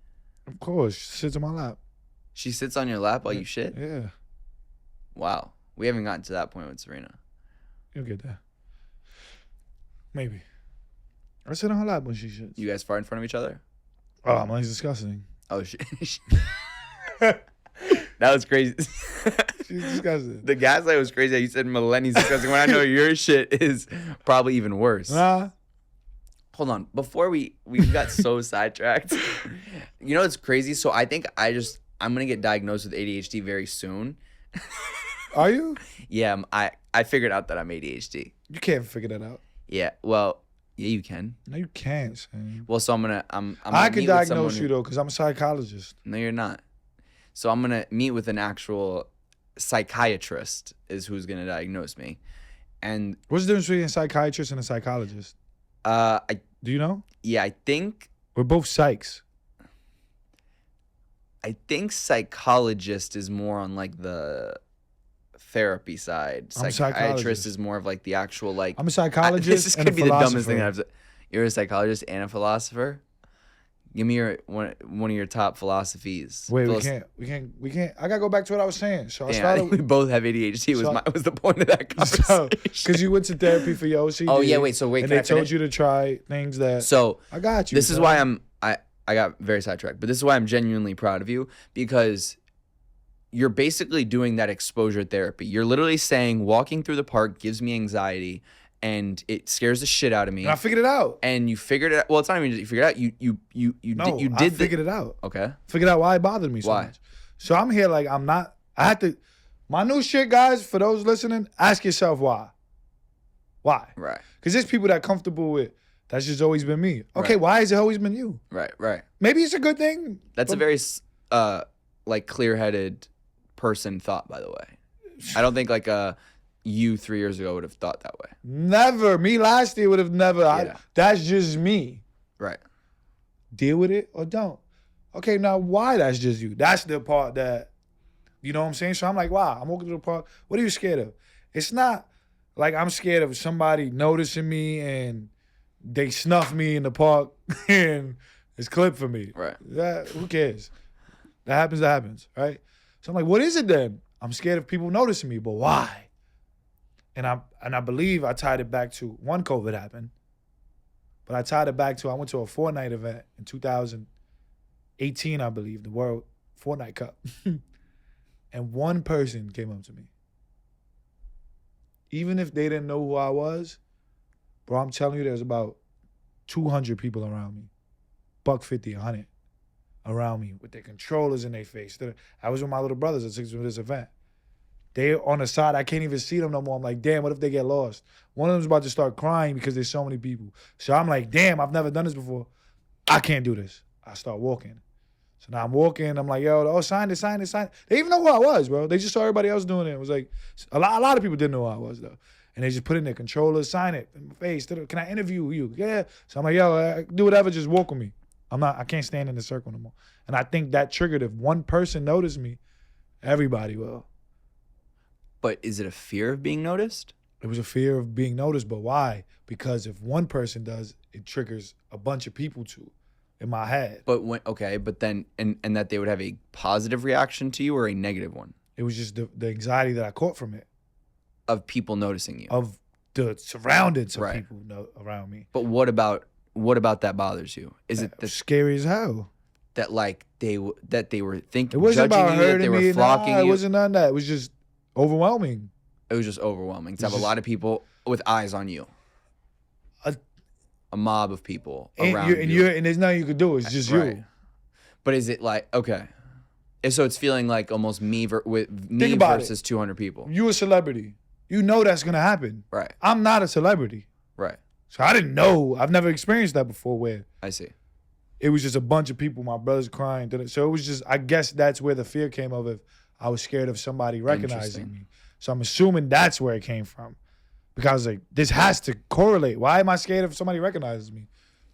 Of course. She sits on my lap. She sits on your lap while you shit? Yeah. Wow. We haven't gotten to that point with Serena. You'll get there. Maybe. I sit on her lap when she shits. You guys fart in front of each other? Oh, mine's disgusting. Oh, shit. That was crazy. She's disgusting. The gaslight was crazy. You said Melani's disgusting when I know your shit is probably even worse. Nah. Hold on. Before we got so sidetracked. You know what's crazy? So I think I'm going to get diagnosed with ADHD very soon. Are you? Yeah, I figured out that I'm ADHD. You can't figure that out. Yeah. Well, yeah, you can. No, you can't, son. Well, so I'm gonna I can meet with someone diagnose you though, because I'm a psychologist. No, you're not. So I'm gonna meet with an actual psychiatrist is who's gonna diagnose me. And what's the difference between a psychiatrist and a psychologist? Do you know? Yeah, I think we're both psychs. I think psychologist is more on like the therapy side. Psychiatrist is more of like the actual like. I'm a psychologist. This could be the dumbest thing I've said. You're a psychologist and a philosopher. Give me your one of your top philosophies. Wait, we can't. I gotta go back to what I was saying. So I started. We both have ADHD. Was the point of that conversation? Because you went to therapy for your OCD. Oh yeah, wait. So wait, and they told you to try things that. So I got you. This is why I got very sidetracked, but this is why I'm genuinely proud of you, because you're basically doing that exposure therapy. You're literally saying walking through the park gives me anxiety. And it scares the shit out of me. And I figured it out. And you figured it out. Well, it's not even you figured it out. I figured it out. Okay. Figured out why it bothered me so much. So I'm here like I had to, my new shit, guys, for those listening, ask yourself why. Why? Right. Because there's people that comfortable with, that's just always been me. Okay, why has it always been you? Right. Maybe it's a good thing. That's a very like clear-headed person thought, by the way. I don't think like you 3 years ago would have thought that way. Never. Me last year would have never. Yeah. That's just me. Right. Deal with it or don't. Okay, now why that's just you? That's the part that, you know what I'm saying? So I'm like, wow, I'm walking to the park. What are you scared of? It's not like I'm scared of somebody noticing me and they snuff me in the park and it's clipped for me. Right. Who cares? That happens, right? So I'm like, what is it then? I'm scared of people noticing me, but why? And I believe I tied it back to one, COVID happened, but I tied it back to I went to a Fortnite event in 2018, I believe, the World Fortnite Cup, and one person came up to me. Even if they didn't know who I was, bro, I'm telling you, there's about 200 people around me, $150, 100 around me with their controllers in their face. I was with my little brothers at this event. They on the side, I can't even see them no more. I'm like, damn, what if they get lost? One of them's about to start crying because there's so many people. So I'm like, damn, I've never done this before. I can't do this. I start walking. So now I'm walking. I'm like, yo, sign it. They even know who I was, bro. They just saw everybody else doing it. It was like, a lot of people didn't know who I was, though. And they just put in their controllers, sign it in my face. Can I interview you? Yeah. So I'm like, yo, do whatever, just walk with me. I can't stand in the circle no more. And I think that triggered, if one person noticed me, everybody will. But is it a fear of being noticed? It was a fear of being noticed, but why? Because if one person does, it triggers a bunch of people too, in my head. But then that they would have a positive reaction to you or a negative one? It was just the anxiety that I caught from it. Of people noticing you. Of the surroundings of people around me. But what about that bothers you? Is it scary as hell? That like they were thinking, it wasn't judging about you, that they were flocking you? It wasn't none of that. It was just overwhelming. It was just overwhelming to have a lot of people with eyes on you. A mob of people around you. And there's nothing you could do. It's just you. But is it like, okay. So it's feeling like almost me versus 200 people. You a celebrity. You know that's going to happen. Right. I'm not a celebrity. Right. So I didn't know. I've never experienced that before where. I see. It was just a bunch of people, my brothers crying. So it was just, I guess that's where the fear came of if I was scared of somebody recognizing me. So I'm assuming that's where it came from. Because like, this has to correlate. Why am I scared if somebody recognizes me?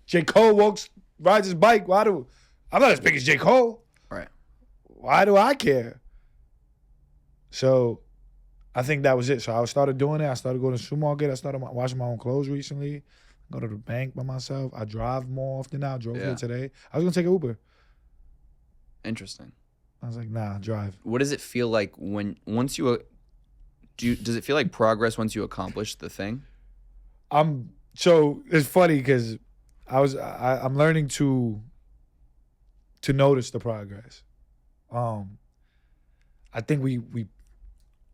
J. Cole rides his bike. I'm not as big as J. Cole. Right. Why do I care? So I think that was it. So I started doing it. I started going to the supermarket. I started washing my own clothes recently. Go to the bank by myself. I drive more often now. I drove here today. I was going to take an Uber. Interesting. I was like, nah, drive. What does it feel like once you... does it feel like progress once you accomplish the thing? So it's funny because I'm learning to notice the progress. I think we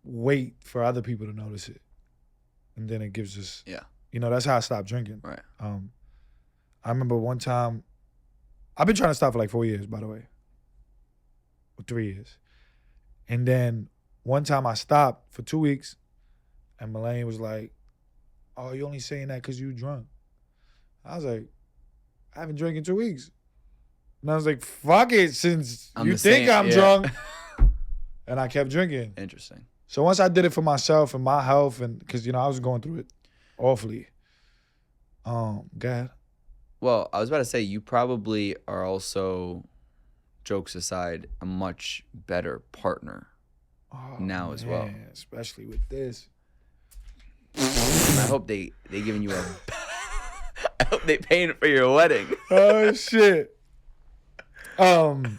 wait for other people to notice it, and then it gives us. Yeah. That's how I stopped drinking. Right. I remember one time. I've been trying to stop for like 4 years, by the way. Or 3 years, and then one time I stopped for 2 weeks, and Melanie was like, oh, you only saying that because you drunk. I was like, I haven't drank in 2 weeks. And I was like, fuck it, since I'm you the think same, I'm yeah. drunk. And I kept drinking. Interesting. So once I did it for myself and my health, and because, I was going through it awfully. God. Well, I was about to say, you probably are also, jokes aside, a much better partner now as well. Especially with this. I hope they giving you a. I hope they paying for your wedding. Oh shit. I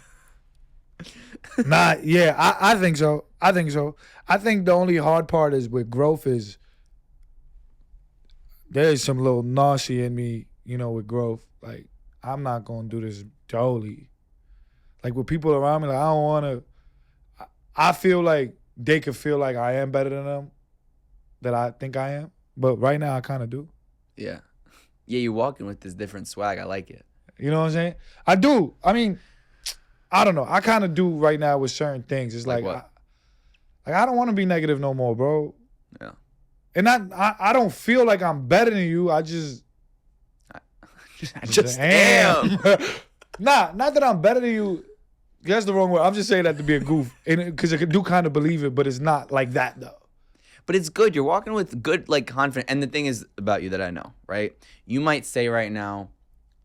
think so. I think the only hard part is with growth is there's some little nausea in me, with growth. Like, I'm not gonna do this totally. Like, with people around me, like, I don't wanna. I feel like they could feel like I am better than them, that I think I am. But right now, I kind of do. Yeah. Yeah, you're walking with this different swag. I like it. You know what I'm saying? I do. I mean, I don't know. I kind of do right now with certain things. It's like what? I don't want to be negative no more, bro. Yeah. And I don't feel like I'm better than you. I just am. Nah, not that I'm better than you. That's the wrong word. I'm just saying that to be a goof. Because I do kind of believe it, but it's not like that, though. But it's good. You're walking with good, like, confidence. And the thing is about you that I know, right? You might say right now,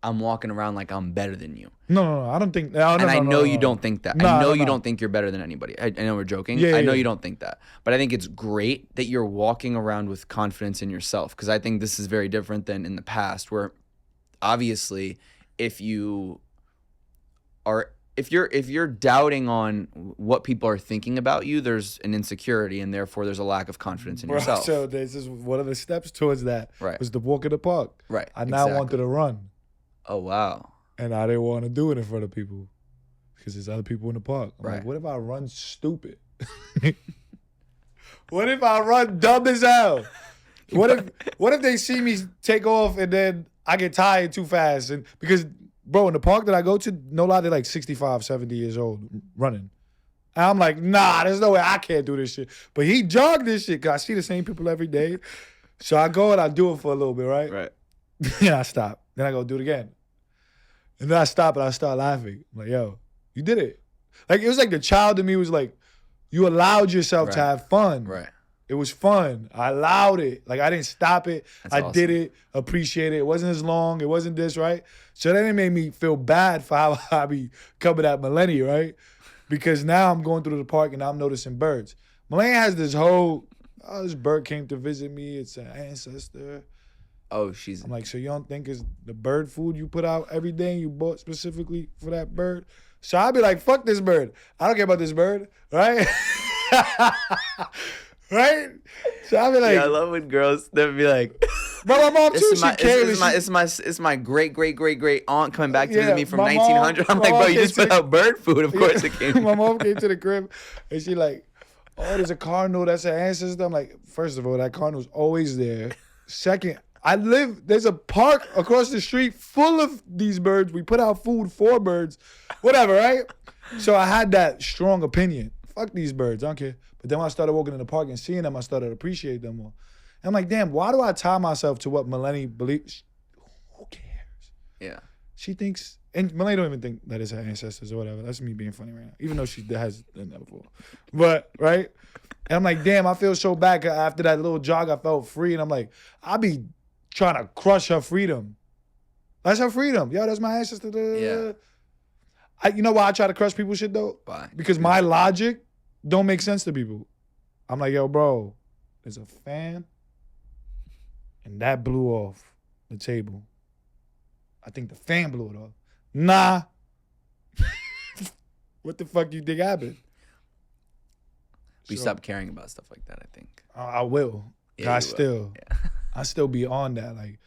I'm walking around like I'm better than you. No, I don't think. I know you don't think that. I know you don't think you're better than anybody. I know we're joking. Yeah, I know you don't think that. But I think it's great that you're walking around with confidence in yourself, because I think this is very different than in the past, where obviously if you're doubting on what people are thinking about you, there's an insecurity, and therefore there's a lack of confidence in yourself. So this is one of the steps towards that. Right. Was the walk in the park. Right. I now wanted to run. Oh, wow. And I didn't want to do it in front of people because there's other people in the park. I'm Right. like, what if I run stupid? What if I run dumb as hell? What if they see me take off and then I get tired too fast? And because, bro, in the park that I go to, no lie, they're like 65, 70 years old running. And I'm like, nah, there's no way I can't do this shit. But he jogged this shit because I see the same people every day. So I go and I do it for a little bit, right? Right. Then I stop. Then I go do it again. And then I stop and I start laughing. I'm like, yo, you did it. Like, it was like the child in me was like, you allowed yourself to have fun. Right. It was fun. I allowed it. Like, I didn't stop it. That's I awesome. did it, appreciate it. It wasn't as long. It wasn't this, right? So then it made me feel bad for how I be coming at Melanie, right? Because now I'm going through the park and I'm noticing birds. Melanie has this whole, this bird came to visit me. It's an ancestor. Oh, I'm like, so you don't think it's the bird food you put out every day and you bought specifically for that bird? So I'd be like, fuck this bird. I don't care about this bird, right? Right? So I'd be like, yeah, I love when girls, they'd be like, bro, my mom too, it's my great aunt coming back to visit me from my 1900. I'm like, bro, you just put out bird food. Of course it came. My mom came to the crib and she like, oh, there's a cardinal that's an ancestor. I'm like, first of all, that cardinal's always there. Second, there's a park across the street full of these birds. We put out food for birds, whatever, right? So I had that strong opinion. Fuck these birds, I don't care. But then when I started walking in the park and seeing them, I started to appreciate them more. And I'm like, damn, why do I tie myself to what Melanie believes? Who cares? Yeah. She thinks, and Melanie don't even think that it's her ancestors or whatever. That's me being funny right now, even though she has done that before. But, right? And I'm like, damn, I feel so bad. After that little jog, I felt free. And I'm like, I be trying to crush her freedom. That's her freedom. Yo, that's my ancestor. Yeah. You know why I try to crush people's shit, though? Why? Because my logic don't make sense to people. I'm like, yo, bro, there's a fan, and that blew off the table. I think the fan blew it off. Nah. What the fuck you think happened? We stopped caring about stuff like that, I think. I will. Yeah, I still. Yeah. I still be on that. Like,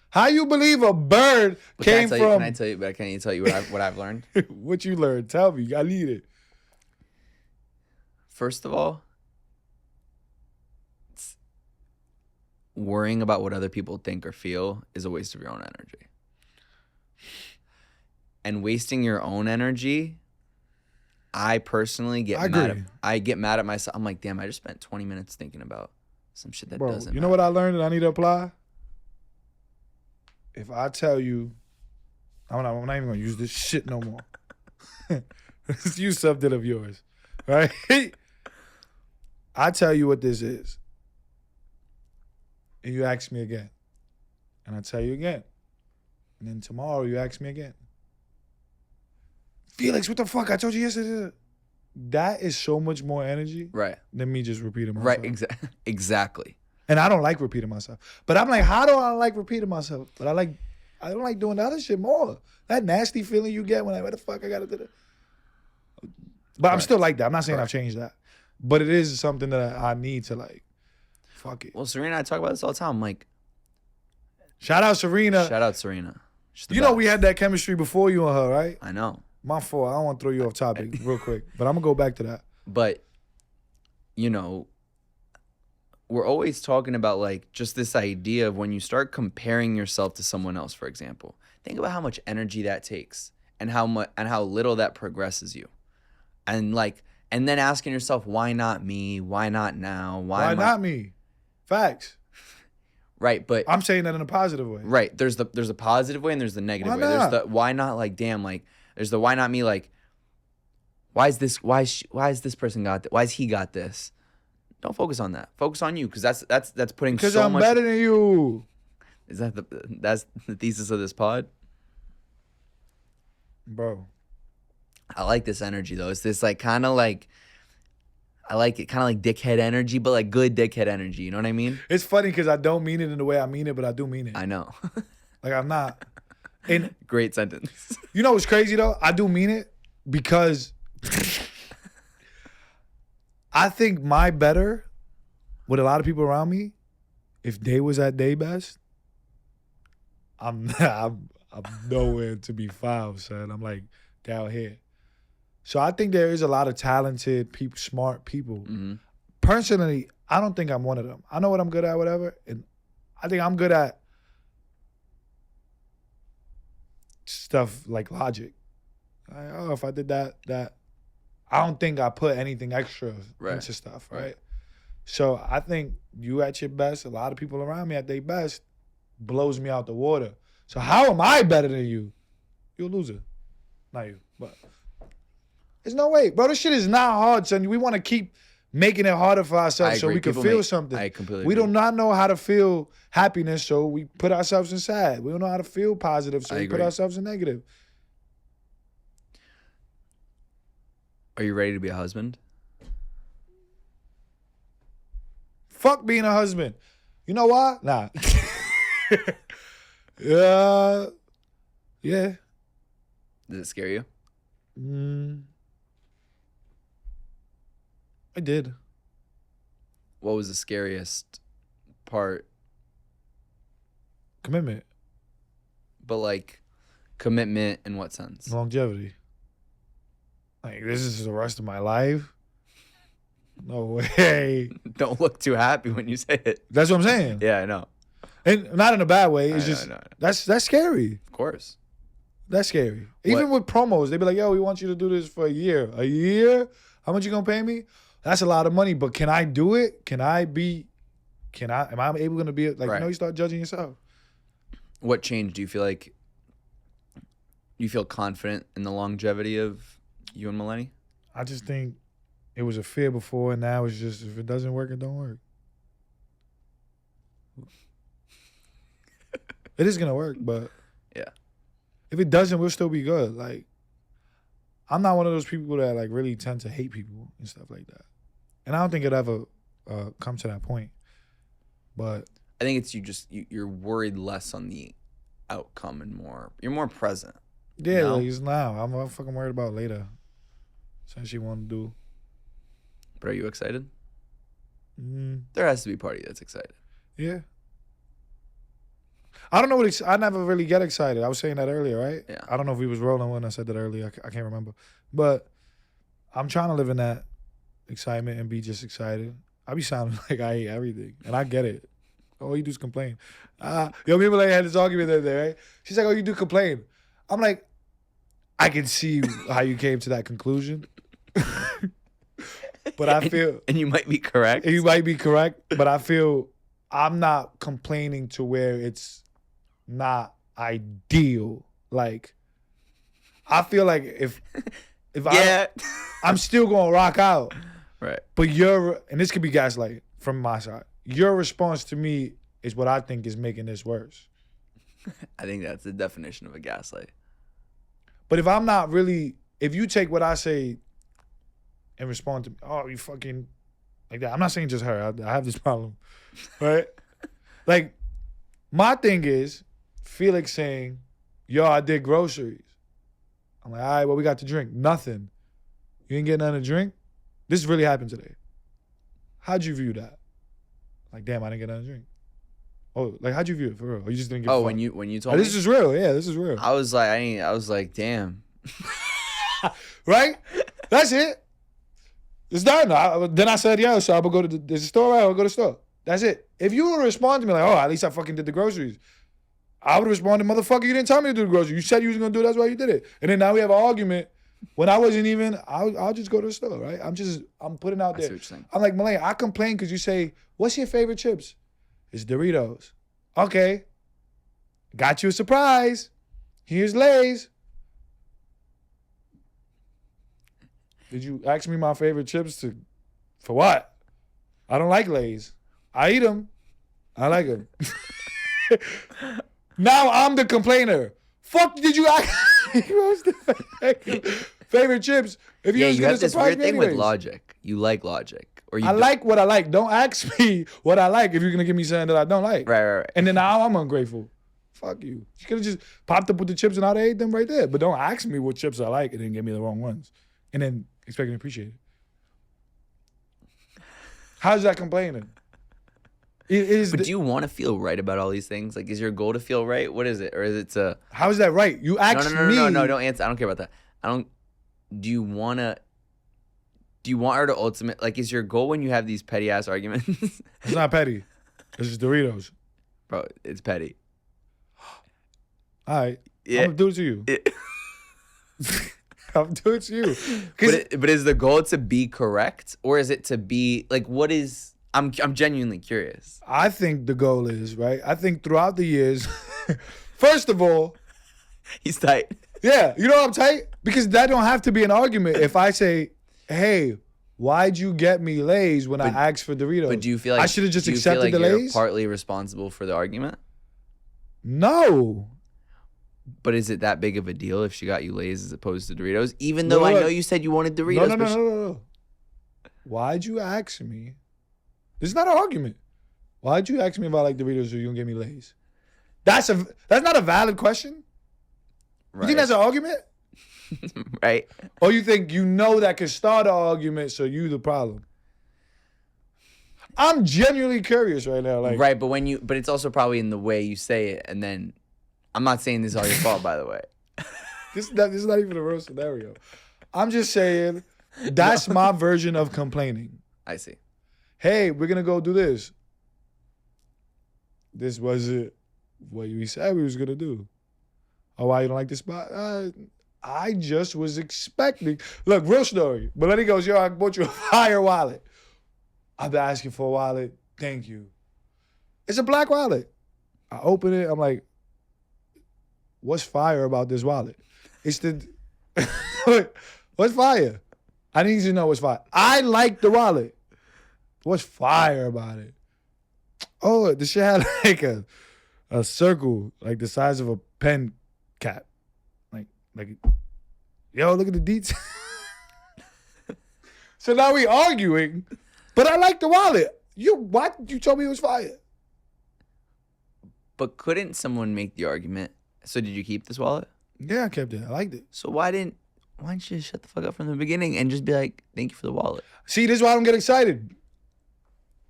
how you believe a bird came from? Can I tell you? But can you tell you what I've learned? What you learned? Tell me. I need it. First of all, worrying about what other people think or feel is a waste of your own energy. And wasting your own energy, I personally get mad at myself. I'm like, damn, I just spent 20 minutes thinking about some shit that Bro, doesn't. You know what I learned that I need to apply? If I tell you, I'm not even gonna use this shit no more. Let's use something of yours, right? I tell you what this is, and you ask me again, and I tell you again, and then tomorrow you ask me again. Felix, what the fuck? I told you yesterday. That is so much more energy, right, than me just repeating myself. Right, exactly. And I don't like repeating myself. But I'm like, how do I like repeating myself? But I don't like doing the other shit more. That nasty feeling you get when where the fuck I gotta do that. But I'm still like that. I'm not saying I've changed that. But it is something that I need to like, fuck it. Well, Serena and I talk about this all the time. I'm like, shout out Serena. Shout out Serena. You know we had that chemistry before you and her, right? I know. My fault. I don't want to throw you off topic real quick. But I'm going to go back to that. But, you know, we're always talking about like just this idea of when you start comparing yourself to someone else, for example. Think about how much energy that takes and how little that progresses you. And then asking yourself, why not me? Why not now? Why not me? Facts. Right, but I'm saying that in a positive way. Right. There's a positive way and there's the negative way. There's the why not, like, damn, like there's the why not me, like why is this person got this? Why has he got this? Don't focus on that. Focus on you, because that's putting so much. Because I'm better than you. Is that's the thesis of this pod? Bro. I like this energy though. It's this like kind of like, I like it kind of like dickhead energy, but like good dickhead energy. You know what I mean? It's funny because I don't mean it in the way I mean it, but I do mean it. I know. Like I'm not. And great sentence. You know what's crazy though? I do mean it because I think my better with a lot of people around me, if they was at their best, I'm nowhere to be found, son. I'm like down here. So I think there is a lot of talented people, smart people. Mm-hmm. Personally, I don't think I'm one of them. I know what I'm good at, whatever, and I think I'm good at stuff like logic. Like, oh, if I did that, I don't think I put anything extra into stuff, right? So I think you at your best, a lot of people around me at their best, blows me out the water. So how am I better than you? You're a loser. Not you, but there's no way. Bro, this shit is not hard, son. We want to keep making it harder for ourselves so we can feel something. I completely We agree. do not know how to feel happiness, so we put ourselves in sad. We don't know how to feel positive, so we put ourselves in negative. Are you ready to be a husband? Fuck being a husband. You know why? Nah. Yeah. Does it scare you? I did. What was the scariest part? Commitment. But like, commitment in what sense? Longevity. Like, this is the rest of my life? No way. Don't look too happy when you say it. That's what I'm saying. Yeah, I know. And not in a bad way. It's just, I know. That's scary. Of course. That's scary. Even with promos, they be like, yo, we want you to do this for a year. A year? How much you gonna pay me? That's a lot of money, but can I do it? Am I able to be, like, you start judging yourself. What changed? Do you feel like, you feel confident in the longevity of you and Melanie? I just think it was a fear before, and now it's just, if it doesn't work, it don't work. It is gonna work, but yeah, if it doesn't, we'll still be good. Like, I'm not one of those people that like really tend to hate people and stuff like that, and I don't think it ever come to that point. But I think it's you're worried less on the outcome and you're more present. Yeah, you know? like it's now. I'm fucking worried about later. Something she want to do. But are you excited? Mm. There has to be a party that's excited. Yeah. I don't know what I never really get excited. I was saying that earlier, right? Yeah. I don't know if we was rolling when I said that earlier. I can't remember. But I'm trying to live in that excitement and be just excited. I be sounding like I hate everything. And I get it. All you do is complain. Yo, me and Malay had this argument the other day, right? She's like, oh, you do complain. I'm like, I can see how you came to that conclusion. but I feel... And you might be correct. You might be correct, but I feel I'm not complaining to where it's not ideal. Like, I feel like if I'm still going to rock out. Right. But and this could be gaslight from my side. Your response to me is what I think is making this worse. I think that's the definition of a gaslight. But if I'm not really, if you take what I say and respond to me, oh, you fucking, like that. I'm not saying just her. I have this problem, right? Like, my thing is, Felix saying, yo, I did groceries. I'm like, all right, what we got to drink? Nothing. You didn't get nothing to drink? This really happened today. How'd you view that? Like, damn, I didn't get nothing to drink. Oh, like, how'd you view it for real? Or you just didn't give a fuck? When you told me? This is real. Yeah, this is real. I was like, damn. Right? That's it. It's done. Then I said, yo, so I'll go to there's a store, right? I'll go to the store. That's it. If you would respond to me like, oh, at least I fucking did the groceries, I would respond to, motherfucker, you didn't tell me to do the groceries. You said you was going to do it, that's why you did it. And then now we have an argument when I wasn't even, I'll just go to the store, right? I'm putting out there. I see what you're saying. I'm like, Malay, I complain because you say, what's your favorite chips? It's Doritos. Okay. Got you a surprise. Here's Lay's. Did you ask me my favorite chips for what? I don't like Lay's. I eat them. I like them. Now I'm the complainer. Fuck, did you ask me favorite chips? If you was you gonna have this surprise weird me thing with anyways. logic. You like logic. Or you I like what I like. Don't ask me what I like if you're gonna give me something that I don't like. Right. And then now I'm ungrateful. Fuck you. You could have just popped up with the chips and I'd have ate them right there. But don't ask me what chips I like and then give me the wrong ones. And then expect me to appreciate it. How's that complaining? But do you want to feel right about all these things? Like, is your goal to feel right? What is it? Or is it to... How is that right? You asked me... No, don't answer. I don't care about that. Do you want her to ultimate... Like, is your goal when you have these petty-ass arguments? It's not petty. It's just Doritos. Bro, it's petty. All right. Yeah. I'm going to do it to you. I'm doing it to you. But is the goal to be correct? Or is it to be... Like, what is... I'm genuinely curious. I think the goal is, right? I think throughout the years, first of all... He's tight. Yeah, you know what I'm tight? Because that don't have to be an argument. If I say, hey, why'd you get me Lay's when I asked for Doritos? But do you feel like... I should have just accepted accepted the you're Lay's? partly responsible for the argument? No. But is it that big of a deal if she got you Lay's as opposed to Doritos? Even though I know you said you wanted Doritos. No. Why'd you ask me? This is not an argument. Why'd you ask me if I like Doritos or you gonna give me Lay's? That's not a valid question. Right. You think that's an argument? Right. Or you think you know that could start an argument, so you the problem? I'm genuinely curious right now. Like, right, but it's also probably in the way you say it, and then I'm not saying this is all your fault, by the way. This is not even a real scenario. I'm just saying that's my version of complaining. I see. Hey, we're gonna go do this. This wasn't what we said we was gonna do. Oh, why you don't like this spot? I just was expecting. Look, real story. But then he goes, yo, I bought you a fire wallet. I've been asking for a wallet. Thank you. It's a black wallet. I open it. I'm like, what's fire about this wallet? It's the, what's fire? I need to know what's fire. I like the wallet. What's fire about it? Oh, the shit had like a circle, like the size of a pen cap. Like, yo, look at the details. So now we arguing, but I like the wallet. Why you told me it was fire? But couldn't someone make the argument? So did you keep this wallet? Yeah, I kept it. I liked it. So why didn't you just shut the fuck up from the beginning and just be like, thank you for the wallet? See, this is why I don't get excited.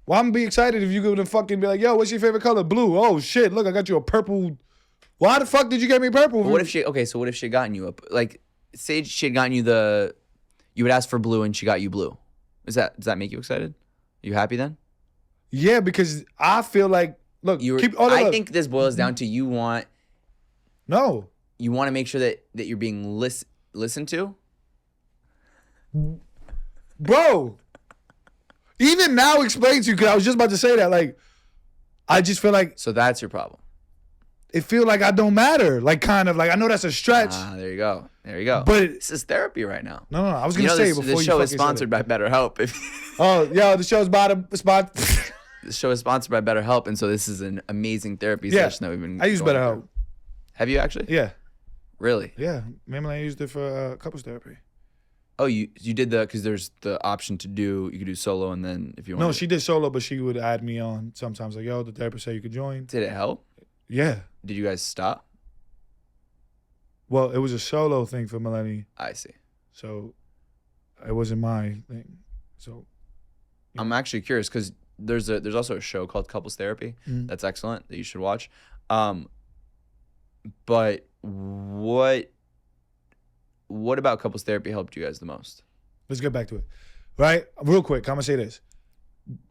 Well, I'm gonna be excited if you go to fucking be like, yo, what's your favorite color? Blue. Oh shit, look, I got you a purple. Why the fuck did you get me purple? But what if she had gotten you say she had gotten you you would ask for blue and she got you blue. Does that make you excited? Are you happy then? Yeah, because I feel like, look, I think this boils down to you want to make sure that you're being listened to. Bro, Even now explain to you, because I was just about to say that. Like, I just feel like So that's your problem. it feel like I don't matter. Like, kind of like, I know that's a stretch. There you go. There you go. But this is therapy right now. No. I was gonna say this, before you this show fucking is sponsored by BetterHelp. The show's spot. The show is sponsored by BetterHelp, and so this is an amazing therapy session that we've been. I use BetterHelp. Have you actually? Yeah. Really? Yeah. Maybe I used it for couples therapy. Oh, you did because there's the option to do, you could do solo, and then if you want. No, she did solo, but she would add me on sometimes. Like, yo, the therapist said you could join. Did it help? Yeah. Did you guys stop? Well, it was a solo thing for Melanie. I see. So it wasn't my thing. So I'm actually curious because there's also a show called Couples Therapy that's excellent that you should watch. But what about couples therapy helped you guys the most? Let's get back to it. Right? Real quick, I'm gonna say this.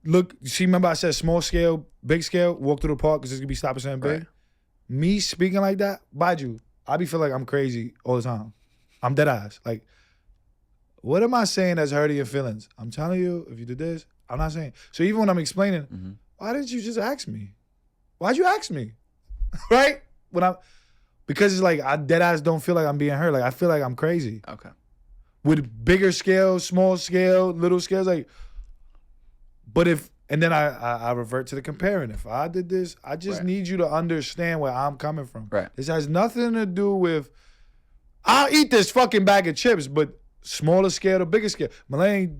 Look, see, remember I said small scale, big scale, walk through the park because it's gonna be stopping something big? Right. Me speaking like that, by you, I be feel like I'm crazy all the time. I'm dead ass. Like, what am I saying that's hurting your feelings? I'm telling you, if you did this, I'm not saying. So even when I'm explaining, why didn't you just ask me? Why'd you ask me? Right? Because it's like I dead ass don't feel like I'm being hurt. Like I feel like I'm crazy. Okay. With bigger scale, small scale, little scales, like. But and then I revert to the comparing. If I did this, I just need you to understand where I'm coming from. Right. This has nothing to do with, I'll eat this fucking bag of chips, but smaller scale to bigger scale. Melanie,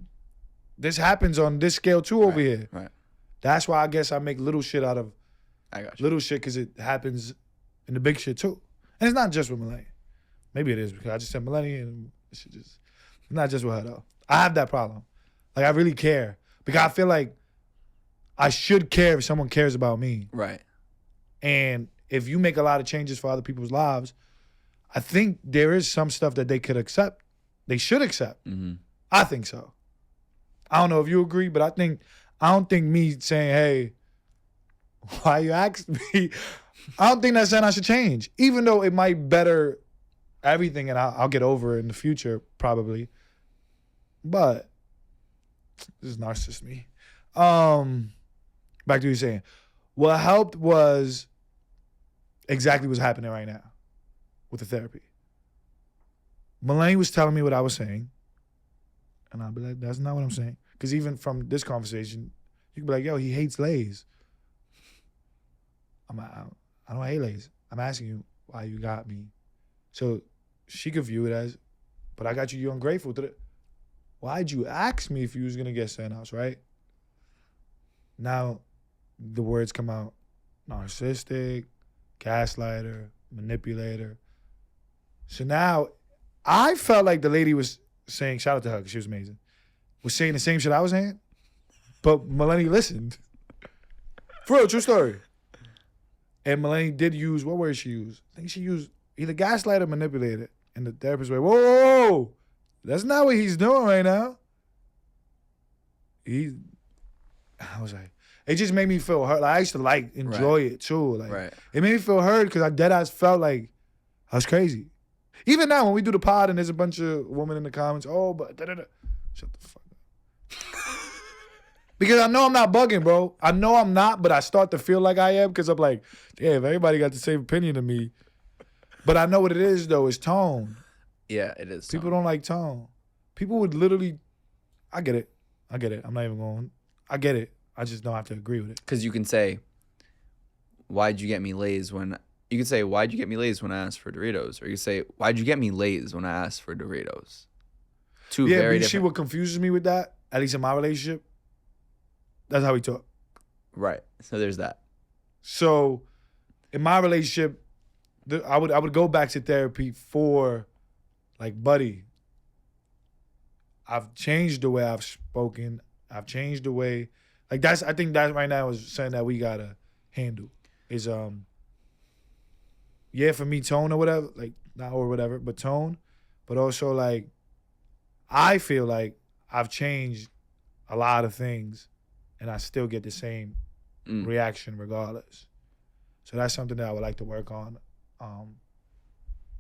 this happens on this scale too over here. Right. That's why I guess I make little shit out of little shit because it happens in the big shit too. And it's not just with Melanie. Maybe it is because I just said Melanie and it's not just with her though. I have that problem. Like I really care. Because I feel like I should care if someone cares about me. Right. And if you make a lot of changes for other people's lives, I think there is some stuff that they could accept. They should accept. Mm-hmm. I think so. I don't know if you agree, but I don't think me saying, hey, why you asked me? I don't think that's saying I should change. Even though it might better everything and I'll get over it in the future, probably. But this is narcissist me. Back to what you're saying. What helped was exactly what's happening right now with the therapy. Melanie was telling me what I was saying, and I'll be like, that's not what I'm saying. Because even from this conversation, you can be like, yo, he hates Lay's. I don't hate Lay's. I'm asking you why you got me. So she could view it as, but I got you, you're ungrateful to the. Why'd you ask me if you was gonna get sent out, right? Now, the words come out: narcissistic, gaslighter, manipulator. So now, I felt like the lady was saying, shout out to her because she was amazing, was saying the same shit I was saying, but Melanie listened. For real, true story. And Melanie did use, what word she used? I think she used either gaslighter or manipulator. And the therapist went, whoa. That's not what he's doing right now. I was like, it just made me feel hurt. Like, I used to enjoy it too. Like, it made me feel hurt because I deadass felt like I was crazy. Even now when we do the pod and there's a bunch of women in the comments, but da-da-da. Shut the fuck up. Because I know I'm not bugging, bro. I know I'm not, but I start to feel like I am because I'm like, damn, everybody got the same opinion of me. But I know what it is though, is tone. Yeah, it is. People don't like tone. People would literally, I get it. I'm not even going, I get it. I just don't have to agree with it. Because you can say, why'd you get me Lay's when, you can say, why'd you get me Lay's when I asked for Doritos? Or you can say, why'd you get me Lay's when I asked for Doritos? Two very different. See what confuses me with that, at least in my relationship, that's how we talk. Right. So there's that. So in my relationship, I would go back to therapy for, like, buddy, I've changed the way I've spoken. I've changed the way, like, I think that right now is something that we gotta handle. Is for me, tone or whatever, like, not or whatever, but tone. But also, like, I feel like I've changed a lot of things and I still get the same reaction regardless. So that's something that I would like to work on.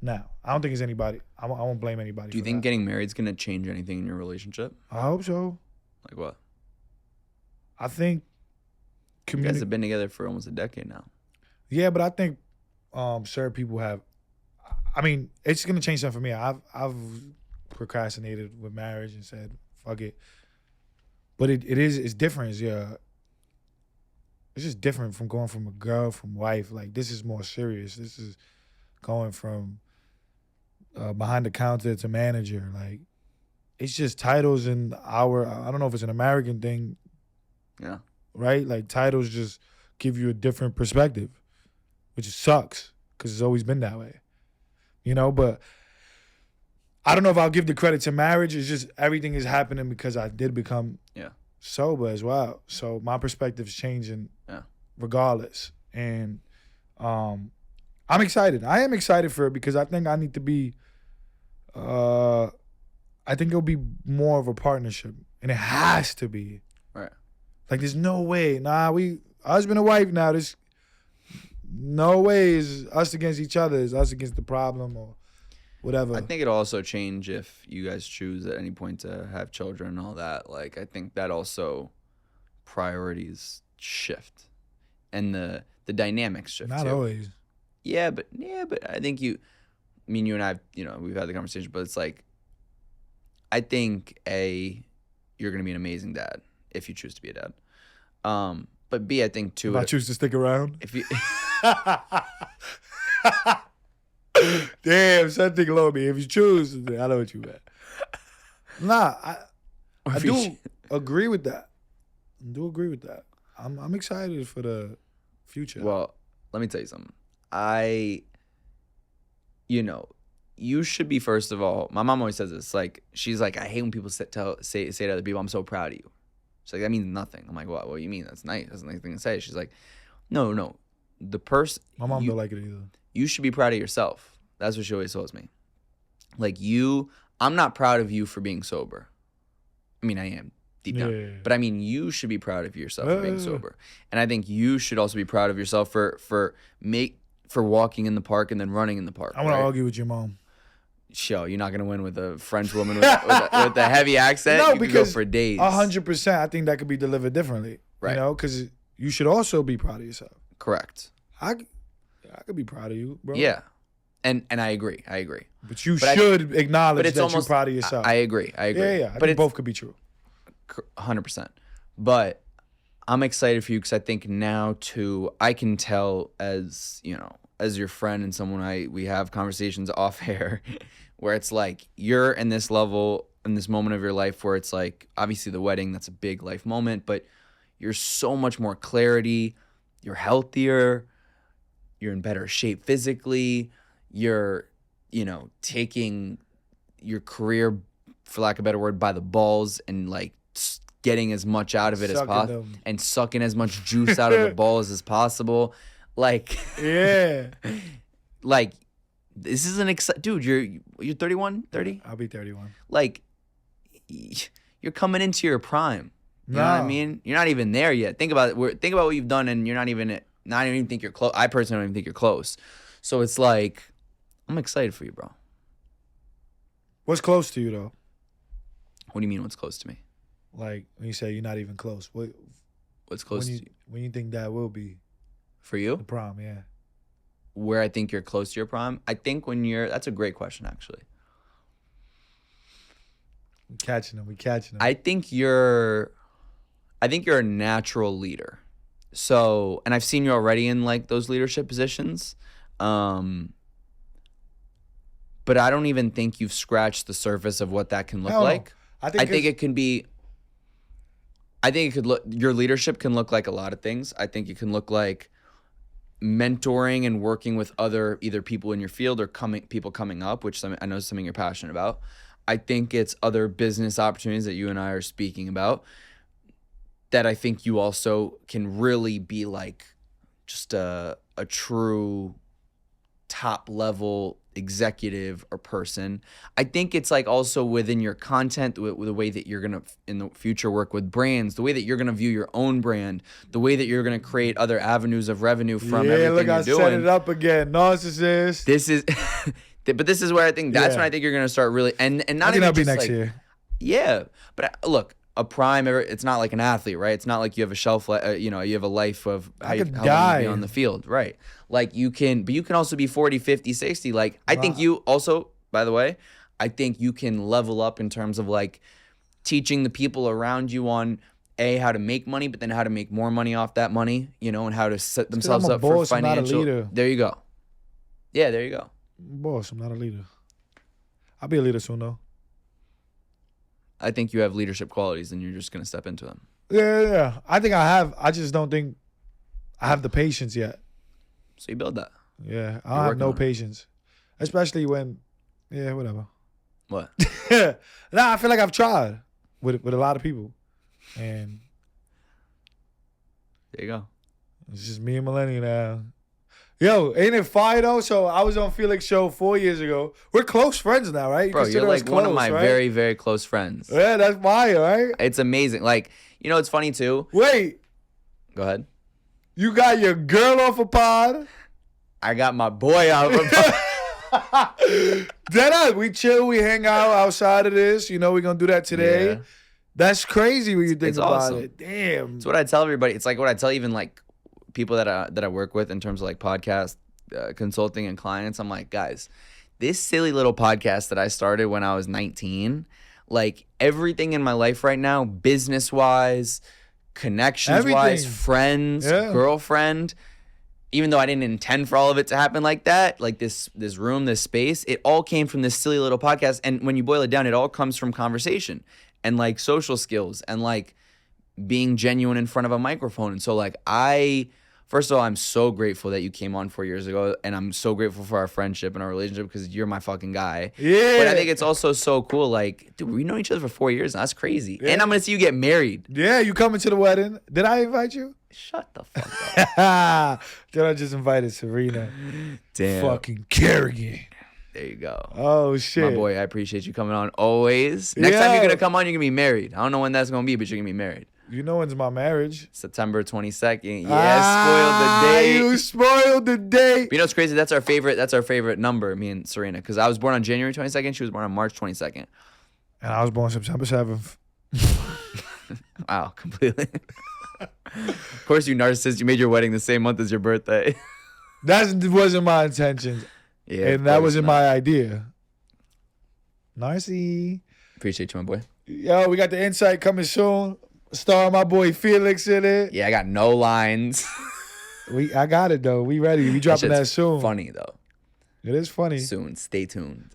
Now, I don't think it's anybody. I won't blame anybody. Do you think getting married is going to change anything in your relationship? I hope so. Like what? I think you guys have been together for almost a decade now. Yeah, but I think certain people have. I mean, it's gonna change something for me. I've procrastinated with marriage and said fuck it. But it's different. It's just different from going from a girl from wife. Like this is more serious. This is going from behind the counter to manager. Like it's just titles and I don't know if it's an American thing. Yeah. Right? Like titles just give you a different perspective, which sucks because it's always been that way. You know, but I don't know if I'll give the credit to marriage. It's just everything is happening because I did become sober as well. So my perspective's changing regardless. And I'm excited. I am excited for it because I think I need to be I think it'll be more of a partnership. And it has to be. Right. Like there's no way. We husband and wife now, there's no way is us against each other, is us against the problem or whatever. I think it'll also change if you guys choose at any point to have children and all that. Like, I think that also priorities shift and the dynamics shift Not too. always. Yeah, but I think you and I, we've had the conversation, but it's like, I think you're gonna be an amazing dad if you choose to be a dad. But B, I think too. If I choose to stick around. If you. Damn, something below me. If you choose, I know what you meant. Nah, I do agree with that. I'm excited for the future. Well, let me tell you something. You should be, first of all, my mom always says this, like, she's like, I hate when people say to other people, I'm so proud of you. She's like, that means nothing. I'm like, what do you mean? That's nice. That's a nice thing to say. She's like, no. The person. My mom don't like it either. You should be proud of yourself. That's what she always tells me. Like I'm not proud of you for being sober. I mean, I am deep down. Yeah. But I mean, you should be proud of yourself for being sober. And I think you should also be proud of yourself for walking in the park and then running in the park. I want to argue with your mom. Show you're not gonna win with a French woman with a heavy accent. No, you because go for days. 100%. I think that could be delivered differently. Right. Because you should also be proud of yourself. Correct. I could be proud of you, bro. Yeah, and I agree. But you should acknowledge that you're proud of yourself. I agree. Yeah. I think both could be true. 100%. But I'm excited for you because I think now too, I can tell as your friend and someone we have conversations off air where it's like you're in this level in this moment of your life where it's like obviously the wedding, that's a big life moment, but you're so much more clarity, you're healthier, you're in better shape physically, you're taking your career, for lack of a better word, by the balls and like getting as much out of it as possible and sucking as much juice out of the balls as possible. Like, yeah. Like, this is dude, you're 31, 30? I'll be 31. Like, you're coming into your prime. You know what I mean? You're not even there yet. Think about it. Think about what you've done, and you're not even think you're close. I personally don't even think you're close. So it's like, I'm excited for you, bro. What's close to you, though? What do you mean, what's close to me? Like, when you say you're not even close, what's close to you? When you think that will be? For you? The prom, yeah. Where I think you're close to your prime? I think that's a great question, actually. We catching them. I think you're a natural leader. So, and I've seen you already in like those leadership positions. But I don't even think you've scratched the surface of what that can look like. I think it can be. I think it could look. Your leadership can look like a lot of things. I think it can look like mentoring and working with other either people in your field or people coming up, which I know is something you're passionate about. I think it's other business opportunities that you and I are speaking about that I think you also can really be like just a true top level executive or person. I think it's like also within your content, with the way that you're going to in the future work with brands, the way that you're going to view your own brand, the way that you're going to create other avenues of revenue from everything you're doing. I set it up again. Narcissist. This is but this is where I think that's when I think you're going to start really and not I think even that'll be just next like, year. Yeah, but look, a prime. It's not like an athlete, right? It's not like you have a shelf, you have a life of how you die be on the field, right? Like you can also be 40, 50, 60. Like I think you also, by the way, I think you can level up in terms of like teaching the people around you on how to make money, but then how to make more money off that money, and how to set themselves up for financial. I'm not a leader. There you go. Yeah, there you go. Boss, I'm not a leader. I'll be a leader soon though. I think you have leadership qualities and you're just going to step into them. Yeah. I think I have. I just don't think I have the patience yet. So you build that. Yeah. I have no patience. Especially when, whatever. What? Nah, I feel like I've tried with a lot of people. And there you go. It's just me and Millennium now. Yo, ain't it fire though? So I was on Felix show 4 years ago. We're close friends now, right? Bro, you're like one of my very, very close friends. Yeah, that's fire, right? It's amazing. Like, it's funny too. Wait. Go ahead. You got your girl off a pod? I got my boy out of a pod. Then we chill, we hang out outside of this. We're going to do that today. Yeah. That's crazy when you think about it. Damn. It's what I tell everybody. It's like what I tell even like people that I work with in terms of like podcast consulting and clients. I'm like, guys, this silly little podcast that I started when I was 19, like everything in my life right now, business wise, connections wise, friends, girlfriend, even though I didn't intend for all of it to happen like that, like this room, this space, it all came from this silly little podcast. And when you boil it down, it all comes from conversation and like social skills and like being genuine in front of a microphone. And so like first of all, I'm so grateful that you came on 4 years ago, and I'm so grateful for our friendship and our relationship because you're my fucking guy. Yeah. But I think it's also so cool. Like, dude, we know each other for 4 years. That's crazy. Yeah. And I'm going to see you get married. Yeah, you coming to the wedding. Did I invite you? Shut the fuck up. Then I just invited Serena. Damn. Fucking Kerrigan. There you go. Oh, shit. My boy, I appreciate you coming on always. Next time you're going to come on, you're going to be married. I don't know when that's going to be, but you're going to be married. You know when's my marriage? September 22nd. Yeah, spoiled the date. You spoiled the date. But you know what's crazy? That's our favorite number, me and Serena. Because I was born on January 22nd. She was born on March 22nd. And I was born September 7th. Wow, completely. Of course, you narcissist. You made your wedding the same month as your birthday. That wasn't my intention. Yeah, and that wasn't my idea. Narcy. Appreciate you, my boy. Yo, we got the insight coming soon. Starring my boy Felix in it. Yeah, I got no lines. I got it though. We ready. We dropping that soon. Funny though. It is funny. Soon. Stay tuned.